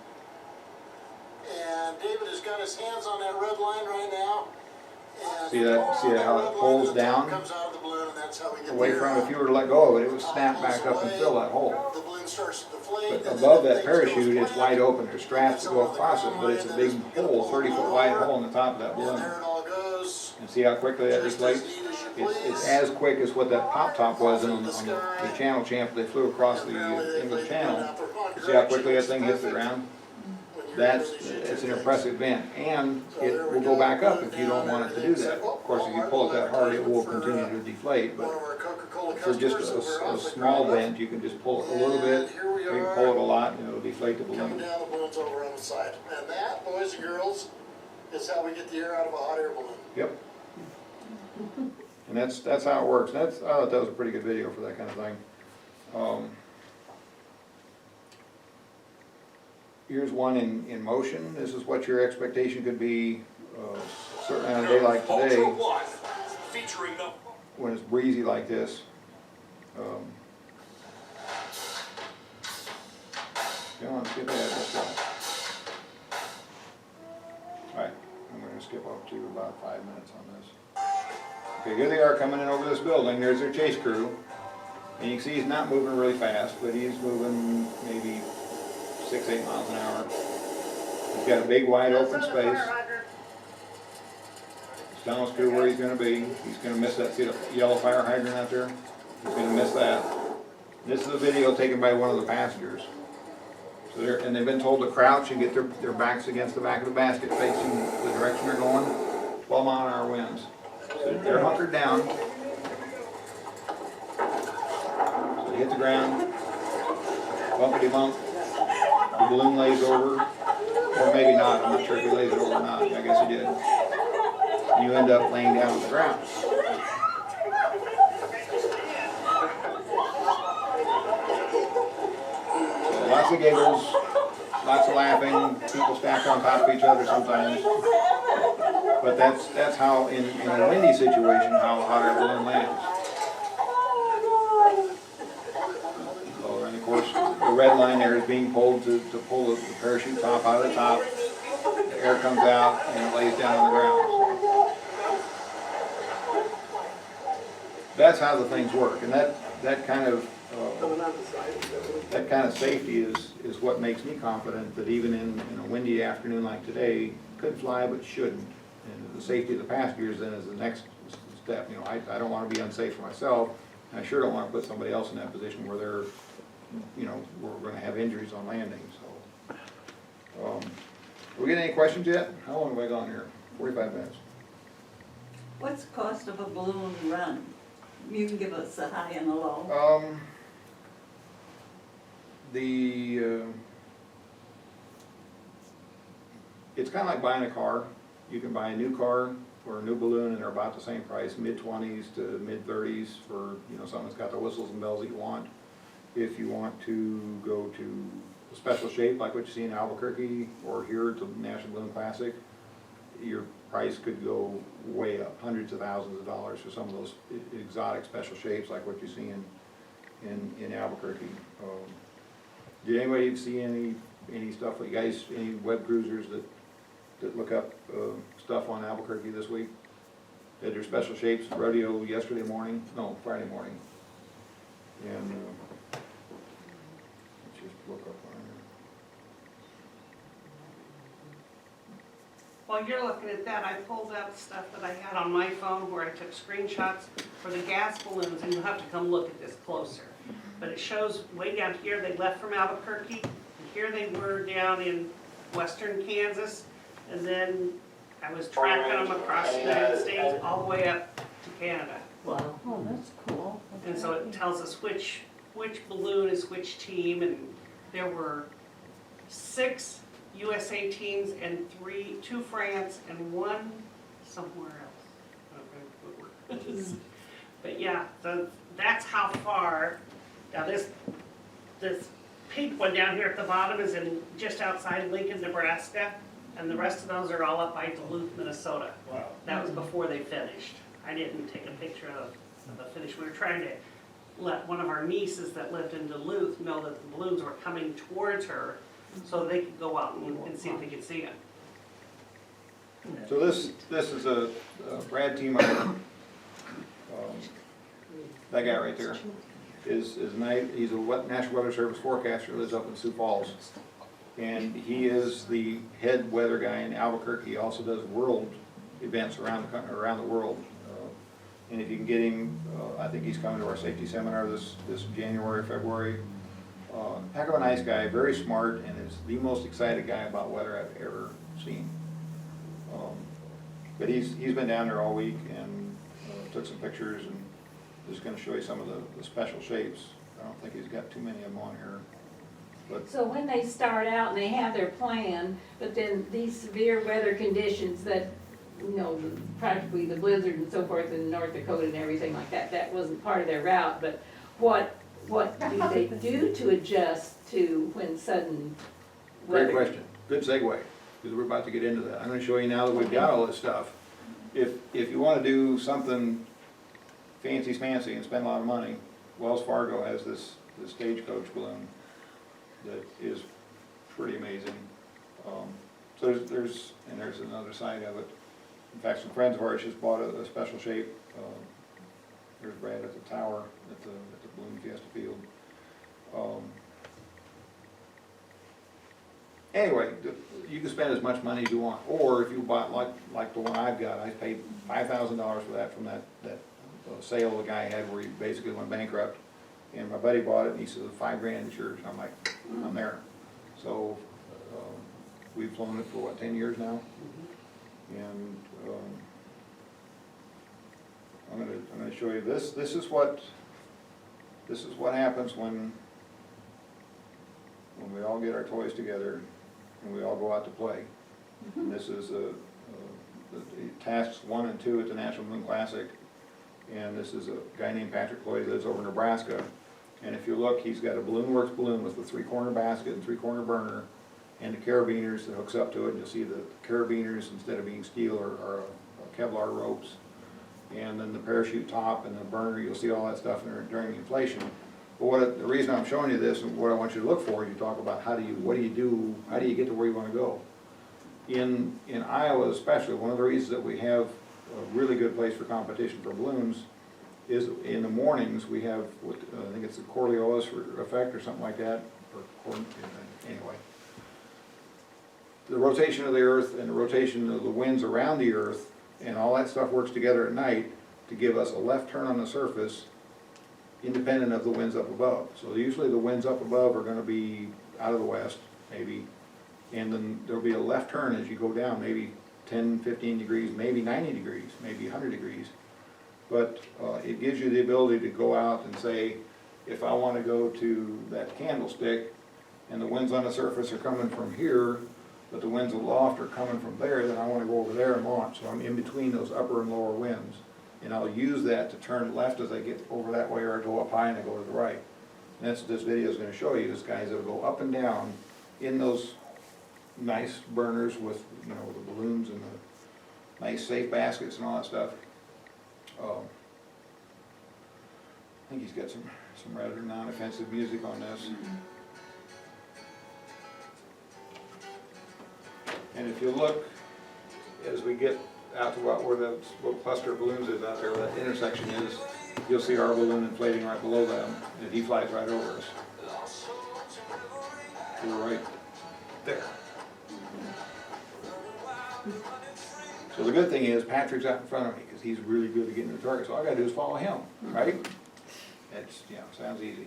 And David has got his hands on that red line right now. And See how it pulls down comes out of the balloon, and that's how we get away the air from it? out. If you were to let go of it, it would snap back up and fill that hole. The balloon starts to deflate. But and above then that the thing parachute, goes it's wide flat. open. There's straps that go across it, but it's a big hole, 30-foot wide hole in the top of that And balloon. there it all goes. And see how quickly that Just as deflates? neat as you It's please. as quick as what that pop top was on the Channel Champ. They flew across the English Channel. See how quickly that thing hits the ground? It's an impressive vent, and it will go back up if you don't want it to do that. Of course, if you pull it that hard, it will continue to deflate, One but of our Coca-Cola for just customers, so we're a off the small ground. vent, you can just pull it a little bit, you can pull it a lot, and it'll deflate the Coming balloon. down, the balloon's over on the side. And that, boys and girls, is how we get the air out of a hot air balloon. Yep. And that's how it works. I thought that was a pretty good video for that kind of thing. Here's one in motion. This is what your expectation could be, certainly on a day like today, Ultra One, featuring the when it's breezy like this. Come on, skip ahead, let's go. Alright, I'm gonna skip up to about 5 minutes on this. Okay, here they are coming in over this building. There's their chase crew. And you can see he's not moving really fast, but he's moving maybe 6-8 miles an hour. He's got a big wide open space. He's telling us where he's gonna be. He's gonna miss that, see the yellow fire hydrant out there? He's gonna miss that. This is a video taken by one of the passengers. So and they've been told to crouch and get their backs against the back of the basket facing the direction they're going, 12-mile-an-hour winds. So they're hunkered down. So they hit the ground, bumpity bump, the balloon lays over, or maybe not, I'm not sure if he lays it over or not, I guess he did. You end up laying down on the ground. So lots of giggles, lots of laughing, people stacked on top of each other sometimes. But that's how, in a windy situation, how hot air balloon lands. So, and of course, the red line there is being pulled to pull the parachute top out of the top. The air comes out and it lays down on the ground. That's how the things work, and that kind of safety is what makes me confident that even in a windy afternoon like today, could fly but shouldn't. And the safety of the passengers then is the next step. You know, I don't want to be unsafe for myself, and I sure don't want to put somebody else in that position where they're, you know, we're going to have injuries on landing. So, we get any questions yet? How long have I gone here? 45 minutes. What's the cost of a balloon run? You can give us the high and the low. It's kind of like buying a car. You can buy a new car or a new balloon and they're about the same price, mid-20s to mid-30s for, you know, something that's got the whistles and bells that you want. If you want to go to a special shape like what you see in Albuquerque or here at the National Balloon Classic, your price could go way up, hundreds of thousands of dollars for some of those exotic special shapes like what you see in Albuquerque. Did anybody see any stuff, you guys, any web cruisers that look up stuff on Albuquerque this week? They had their special shapes rodeo yesterday morning, no, Friday morning. And let's just look up on there. While you're looking at that, I pulled out stuff that I had on my phone where I took screenshots for the gas balloons, and you'll have to come look at this closer. But it shows way down here, they left from Albuquerque, and here they were down in western Kansas, and then I was tracking them across the United States all the way up to Canada. Wow. Oh, that's cool. And so it tells us which balloon is which team, and there were 6 USA teams and 2 France and 1 somewhere else. I don't know where it was. But yeah, that's how far. Now this pink one down here at the bottom is in just outside Lincoln, Nebraska, and the rest of those are all up by Duluth, Minnesota. Wow. That was before they finished. I didn't take a picture of the finish. We were trying to let one of our nieces that lived in Duluth know that the balloons were coming towards her so they could go out and see if they could see them. So this is a Brad Teemeyer, that guy right there, he's a National Weather Service forecaster, lives up in Sioux Falls. And he is the head weather guy in Albuquerque. He also does world events around the world. And if you can get him, I think he's coming to our safety seminar this January, February. Heck of a nice guy, very smart, and is the most excited guy about weather I've ever seen. But he's been down there all week and took some pictures, and just going to show you some of the special shapes. I don't think he's got too many of them on here. But So when they start out and they have their plan, but then these severe weather conditions that, you know, practically the blizzard and so forth in North Dakota and everything like that, that wasn't part of their route, but what do they do to adjust to when sudden weather? great question, good segue, because we're about to get into that. I'm going to show you now that we've got all this stuff. If you want to do something fancy and spend a lot of money, Wells Fargo has this stagecoach balloon that is pretty amazing. So there's another side of it. In fact, some friends of ours just bought a special shape. There's Brad at the tower at the Balloon Fiesta Field. anyway, you can spend as much money as you want, or if you bought like the one I've got, I paid $5,000 for that from that sale the guy had where he basically went bankrupt. And my buddy bought it and he said, $5,000 insured, and I'm like, I'm there. So, we've flown it for what, 10 years now? And, I'm gonna show you this. This is what happens when we all get our toys together and we all go out to play. And this is the tasks 1 and 2 at the National Balloon Classic. And this is a guy named Patrick Lloyd, who lives over in Nebraska. And if you look, he's got a Balloon Works balloon with a 3-corner basket and 3-corner burner and the carabiners that hooks up to it. And you'll see the carabiners, instead of being steel, are Kevlar ropes. And then the parachute top and the burner, you'll see all that stuff during the inflation. But the reason I'm showing you this and what I want you to look for is you talk about how do you get to where you want to go. In Iowa especially, one of the reasons that we have a really good place for competition for balloons is in the mornings we have what I think it's the Coriolis effect or something like that. Anyway, the rotation of the Earth and the rotation of the winds around the Earth and all that stuff works together at night to give us a left turn on the surface independent of the winds up above. So usually the winds up above are going to be out of the west, maybe, and then there'll be a left turn as you go down, maybe 10, 15 degrees, maybe 90 degrees, maybe 100 degrees. But it gives you the ability to go out and say, if I want to go to that candlestick and the winds on the surface are coming from here, but the winds aloft are coming from there, then I want to go over there and launch. So I'm in between those upper and lower winds. And I'll use that to turn left as I get over that way, or I go up high and I go to the right. And that's what this video is going to show you, is guys that will go up and down in those nice burners with, you know, the balloons and the nice safe baskets and all that stuff. I think he's got some rather non-offensive music on this. And if you look, as we get out to where the little cluster of balloons is out there, where that intersection is, you'll see our balloon inflating right below them, and he flies right over us. So we're right there. So the good thing is Patrick's out in front of me, because he's really good at getting to the target, so all I gotta do is follow him, right? It's, you know, sounds easy.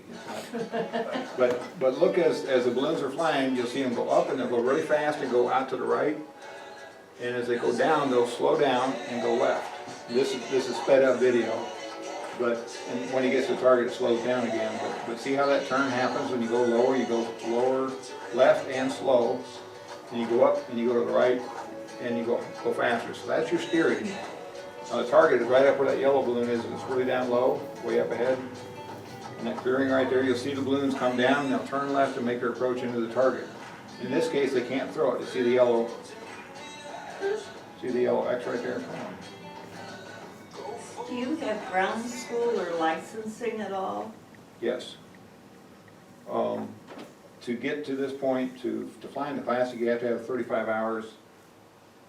It's not. But look, as the balloons are flying, you'll see them go up and they'll go really fast and go out to the right. And as they go down, they'll slow down and go left. This is sped up video, but when he gets to the target, it slows down again. But see how that turn happens when you go lower? You go lower, left, and slow. And you go up and you go to the right, and you go faster. So that's your steering. Now the target is right up where that yellow balloon is, and it's really down low, way up ahead. And that clearing right there, you'll see the balloons come down, and they'll turn left and make their approach into the target. In this case, they can't throw it. You see the yellow? See the yellow X right there? Do you have ground school or licensing at all? Yes. To get to this point, to fly in the Classic, you have to have 35 hours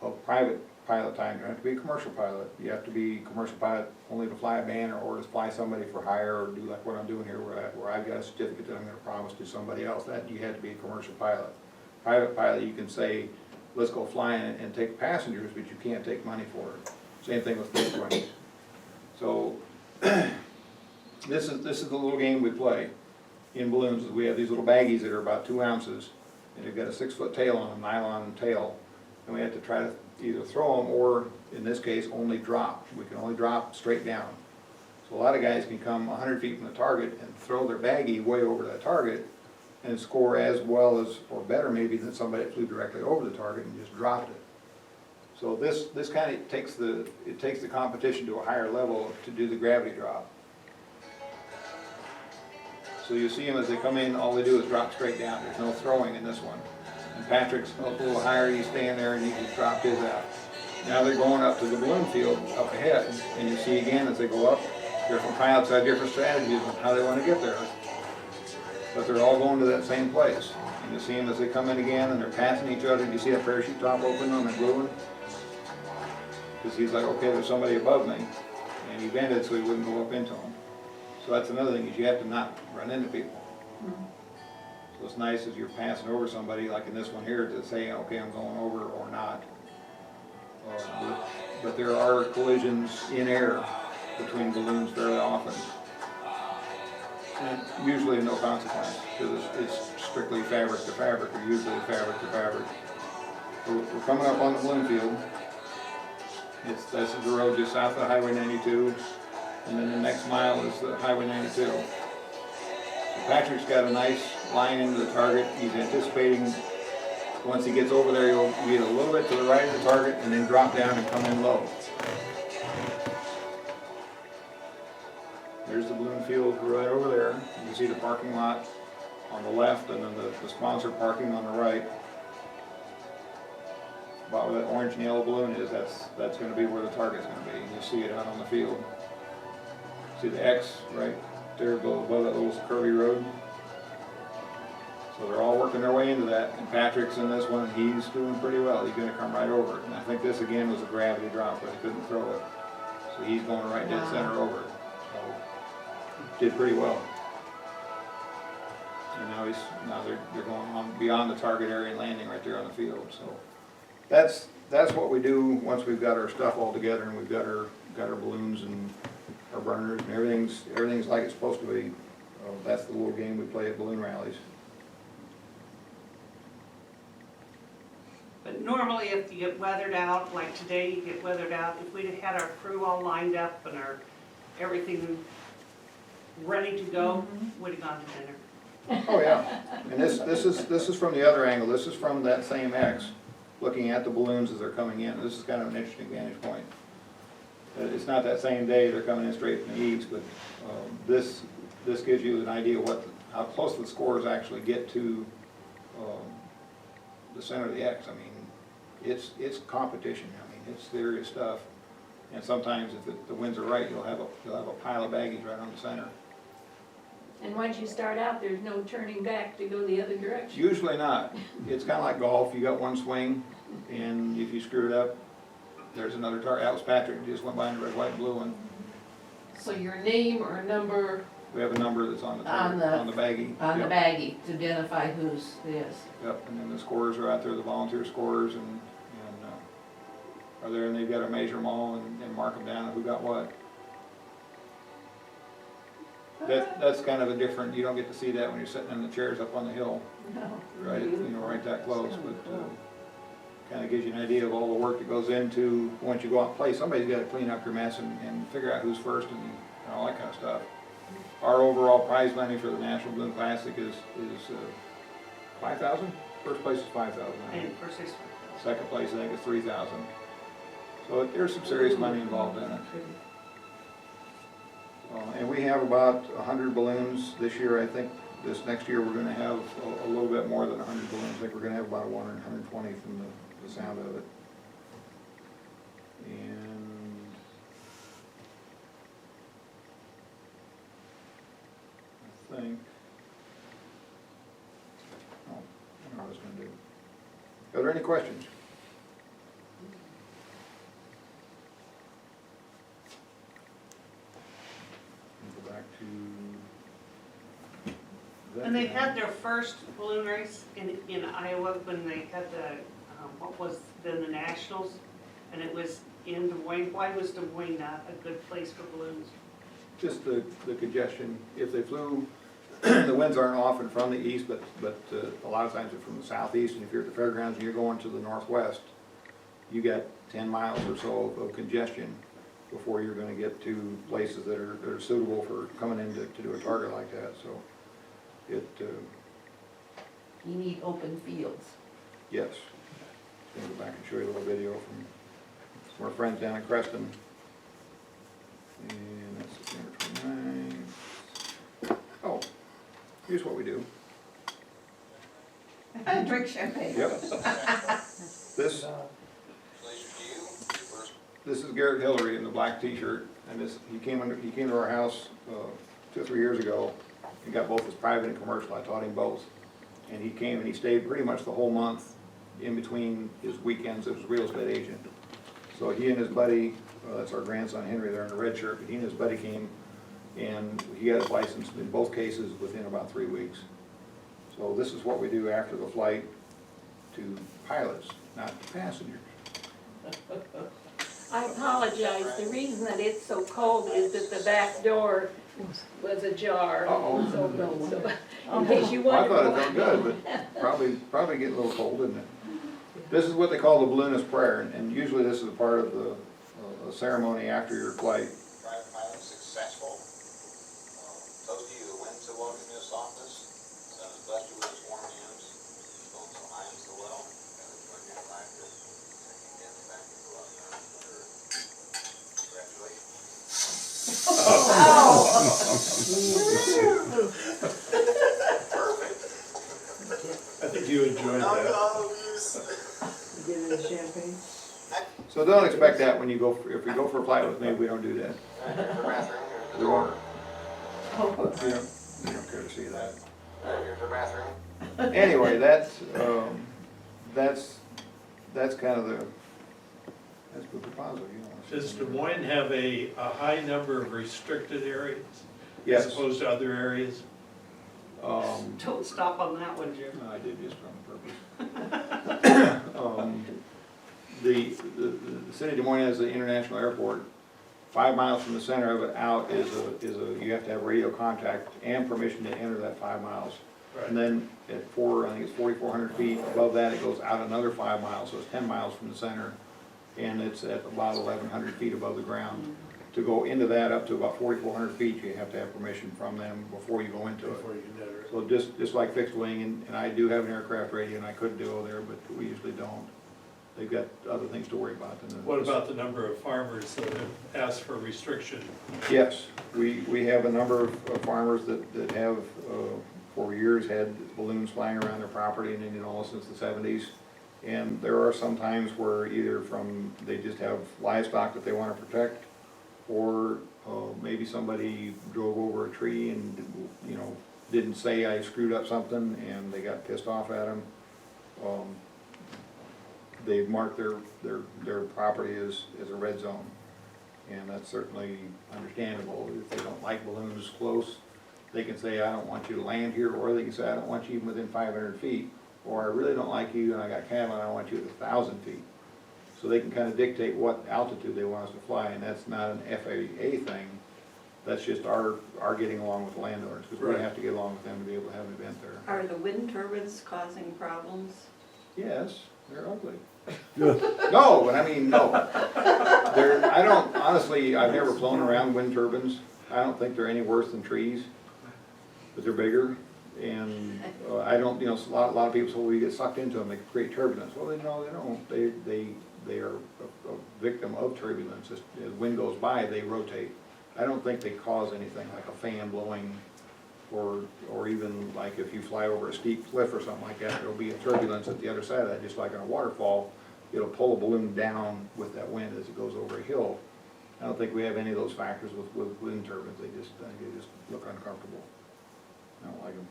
of private pilot time. You don't have to be a commercial pilot. You have to be a commercial pilot only to fly a banner or to fly somebody for hire, or do like what I'm doing here, where I've got a certificate that I'm going to promise to somebody else. That you have to be a commercial pilot. Private pilot, you can say, let's go fly and take passengers, but you can't take money for it. Same thing with fixed wings. So this is the little game we play in balloons. We have these little baggies that are about 2 ounces, and they've got a 6-foot tail on them, nylon tail, and we have to try to either throw them or, in this case, only drop. We can only drop straight down. So a lot of guys can come 100 feet from the target and throw their baggie way over that target and score as well as, or better maybe, than somebody that flew directly over the target and just dropped it. So this kind of takes the competition to a higher level to do the gravity drop. So you see them as they come in, all they do is drop straight down. There's no throwing in this one. And Patrick's up a little higher, he's staying there and he just dropped his out. Now they're going up to the balloon field up ahead, and you see again as they go up, different pilots have different strategies on how they want to get there. But they're all going to that same place. And you see them as they come in again and they're passing each other. And you see that parachute top open on the blue one? Because he's like, okay, there's somebody above me. And he bended so he wouldn't go up into them. So that's another thing, is you have to not run into people. So it's nice as you're passing over somebody, like in this one here, to say, okay, I'm going over or not. But there are collisions in air between balloons fairly often. And usually no consequence, because it's strictly fabric to fabric, or usually fabric to fabric. So we're coming up on the balloon field. This is the road just south of Highway 92, and then the next mile is the Highway 92. So Patrick's got a nice line into the target. He's anticipating, once he gets over there, he'll get a little bit to the right of the target and then drop down and come in low. There's the balloon field right over there. You can see the parking lot on the left, and then the sponsor parking on the right. About where that orange and yellow balloon is, that's going to be where the target's going to be. You see it out on the field. See the X right there above that little curvy road? So they're all working their way into that, and Patrick's in this one, and he's doing pretty well. He's going to come right over it. And I think this again was a gravity drop, but he couldn't throw it. So he's going right dead center over it. So did pretty well. And now they're going on beyond the target area and landing right there on the field. So that's what we do once we've got our stuff all together and we've got our balloons and our burners and everything's like it's supposed to be. That's the little game we play at balloon rallies. But normally if you get weathered out, like today you get weathered out, if we'd have had our crew all lined up and everything ready to go, we'd have gone to dinner. Oh yeah, and this is from the other angle. This is from that same X, looking at the balloons as they're coming in. This is kind of an interesting vantage point. It's not that same day they're coming in straight from the east, but this gives you an idea how close the scores actually get to the center of the X. I mean, it's competition. I mean, it's serious stuff. And sometimes if the winds are right, you'll have a pile of baggage right on the center. And once you start out, there's no turning back to go the other direction. Usually not. It's kind of like golf. You got one swing, and if you screw it up, there's another target. That was Patrick. He just went by in the red, white, and blue one. So your name or number We have a number that's on the baggie. on Yep. the baggie to identify whose this. Yep, and then the scores are out there, the volunteer scores, and are there, and they've got to measure them all and mark them down who got what. That's kind of a different, you don't get to see that when you're sitting in the chairs up on the hill, No. right, right that close, but kind of gives you an idea of all the work that goes into, once you go out and play, somebody's got to clean up your mess and figure out who's first and all that kind of stuff. Our overall prize money for the National Balloon Classic is $5,000. First place is $5,000. And first is Second place, I think, is $3,000. So there's some serious money involved in it. And we have about 100 balloons this year. I think this next year we're going to have a little bit more than 100 balloons. I think we're going to have about 120 from the sound of it. And I think, I don't know what I was going to do. Are there any questions? Go back to that. And they had their first balloon race in Iowa when they had what was then the Nationals, and it was in Des Moines. Why was Des Moines not a good place for balloons? Just the congestion. If they flew, the winds aren't often from the east, but a lot of times they're from the southeast, and if you're at the fairgrounds and you're going to the northwest, you got 10 miles or so of congestion before you're going to get to places that are suitable for coming in to do a target like that. So it, You need open fields. yes. I'm going to go back and show you a little video from some of our friends down in Creston. And that's September 29th. Oh, here's what we do. Drink champagne. Yep. This is Garrett Hillary in the black T-shirt, and he came to our house 2 or 3 years ago. He got both his private and commercial. I taught him both, and he came and he stayed pretty much the whole month in between his weekends as a real estate agent. So he and his buddy, that's our grandson Henry, they're in a red shirt, but he and his buddy came, and he got his license in both cases within about 3 weeks. So this is what we do after the flight to pilots, not to passengers. I apologize, the reason that it's so cold is that the back door was ajar. Uh-oh. So, in case you Well, I wondered thought it why. felt good, but probably getting a little cold, isn't it? This is what they call the balloonist prayer, and usually this is a part of the ceremony after your flight. Private pilot successful. Toast to you, the winds that welcome you to softness, sun has blessed you with its warm hands, bones so high and so well, and it's going to be alive to again back into love and earth. Congratulations. I think you enjoyed that. Give it a champagne. So don't expect that when you go, if we go for a flight with me, we don't do that. Here's the bathroom, here's the We door. won't. You don't care to see that. Here's the bathroom. Anyway, that's kind of that's proof positive, you know. Does Des Moines have a high number of restricted areas? Yes. As opposed to other areas? Don't stop on that one, Jim. No, I did just on purpose. The city of Des Moines has an international airport. 5 miles from the center of it out is you have to have radio contact and permission to enter that 5 miles. Right. And then at I think it's 4,400 feet above that, it goes out another 5 miles, so it's 10 miles from the center. And it's at about 1,100 feet above the ground. To go into that up to about 4,400 feet, you have to have permission from them before you go into it. Before you can enter it. So just like fixed wing, and I do have an aircraft radio, and I could do there, but we usually don't. They've got other things to worry about than the. What about the number of farmers that have asked for restriction? Yes, we have a number of farmers that have, for years, had balloons flying around their property in Indianola since the 70s. And there are some times where either they just have livestock that they want to protect, or maybe somebody drove over a tree and, you know, didn't say I screwed up something, and they got pissed off at them. They've marked their property as a red zone, and that's certainly understandable. If they don't like balloons close, they can say, I don't want you to land here, or they can say, I don't want you even within 500 feet, or I really don't like you and I got cattle and I want you at 1,000 feet. So they can kind of dictate what altitude they want us to fly, and that's not an FAA thing. That's just our getting along with the landowners, because we Right. have to get along with them to be able to have an event there. Are the wind turbines causing problems? Yes, they're ugly. No, but I mean, no. Honestly, I've never flown around wind turbines. I don't think they're any worse than trees, but they're bigger. And I don't, you know, a lot of people say, well, you get sucked into them, they create turbulence. Well, no, they don't. They are a victim of turbulence. As wind goes by, they rotate. I don't think they cause anything like a fan blowing, or even like if you fly over a steep cliff or something like that, there'll be a turbulence at the other side of that, just like in a waterfall. It'll pull a balloon down with that wind as it goes over a hill. I don't think we have any of those factors with wind turbines. They just look uncomfortable. I don't like them.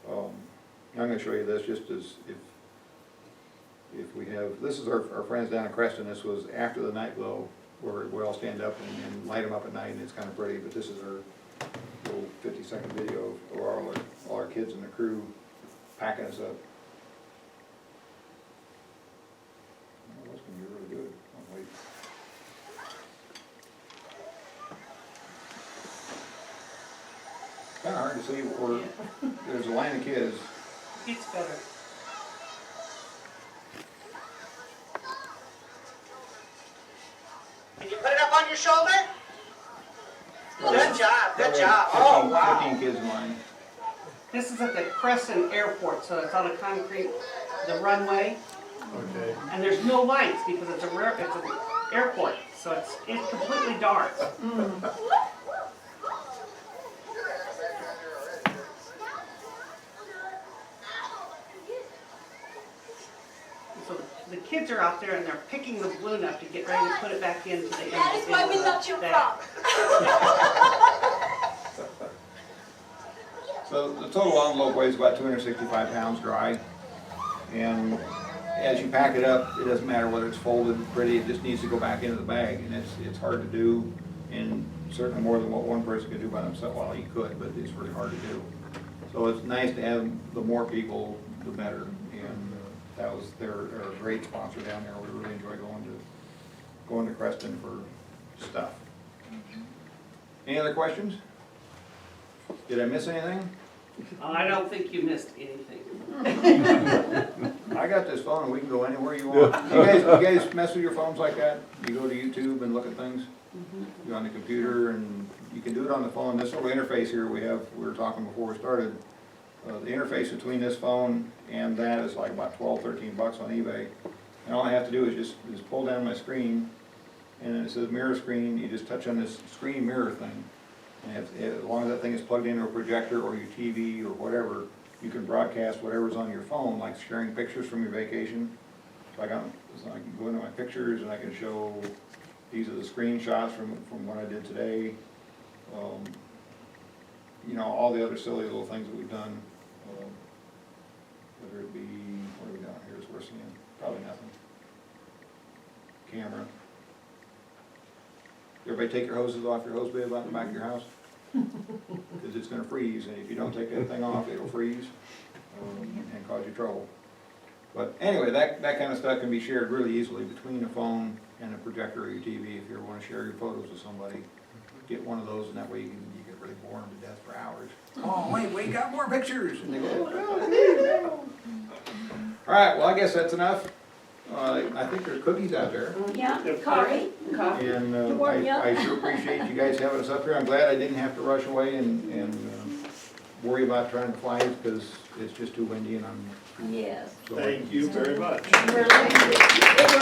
I'm going to show you this just as if we have, this is our friends down in Creston. This was after the night glow, where we all stand up and light them up at night, and it's kind of pretty, but this is our little 50-second video of all our kids and the crew packing us up. Oh, that's going to be really good. Oh, wait. Kind of hard to see where there's a line of kids. It's better. Can you put it up on your shoulder? Good job, good job. Oh, wow. 15 kids in line. This is at the Crescent Airport, so it's on a concrete, the runway, Okay. and there's no lights because it's an airport, so it's completely dark. So the kids are out there and they're picking the balloon up to get ready to put it back into the. That is why we love Jimm Fromm. So the total envelope weighs about 265 pounds dry, and as you pack it up, it doesn't matter whether it's folded pretty, it just needs to go back into the bag, and it's hard to do, and certainly more than what one person could do by themselves. Well, you could, but it's really hard to do. So it's nice to have, the more people, the better. And they're a great sponsor down there. We really enjoy going to Creston for stuff. Any other questions? Did I miss anything? I don't think you missed anything. I got this phone and we can go anywhere you want. You guys mess with your phones like that? You go to YouTube and look at things? You're on the computer and you can do it on the phone. This little interface here we were talking before we started. The interface between this phone and that is like about 12, 13 bucks on eBay. And all I have to do is just pull down my screen and it says mirror screen. You just touch on this screen mirror thing. And as long as that thing is plugged into a projector or your TV or whatever, you can broadcast whatever's on your phone, like sharing pictures from your vacation. So I can go into my pictures and I can show, these are the screenshots from what I did today. You know, all the other silly little things that we've done. Whether it be, what are we doing here is we're seeing? Probably nothing. Camera. Everybody take your hoses off your hose bib out the back of your house? Because it's gonna freeze, and if you don't take that thing off, it'll freeze and cause you trouble. But anyway, that kind of stuff can be shared really easily between a phone and a projector or your TV. If you ever want to share your photos with somebody, get one of those, and that way you get really bored to death for hours. Oh, wait, we got more pictures! And they go, oh, all right, well, I guess that's enough. I think there's cookies out there. Yeah, coffee. And I sure appreciate you guys having us up here. I'm glad I didn't have to rush away and worry about trying to fly it because it's just too windy and I'm. Yes. So Thank you very much. We're like-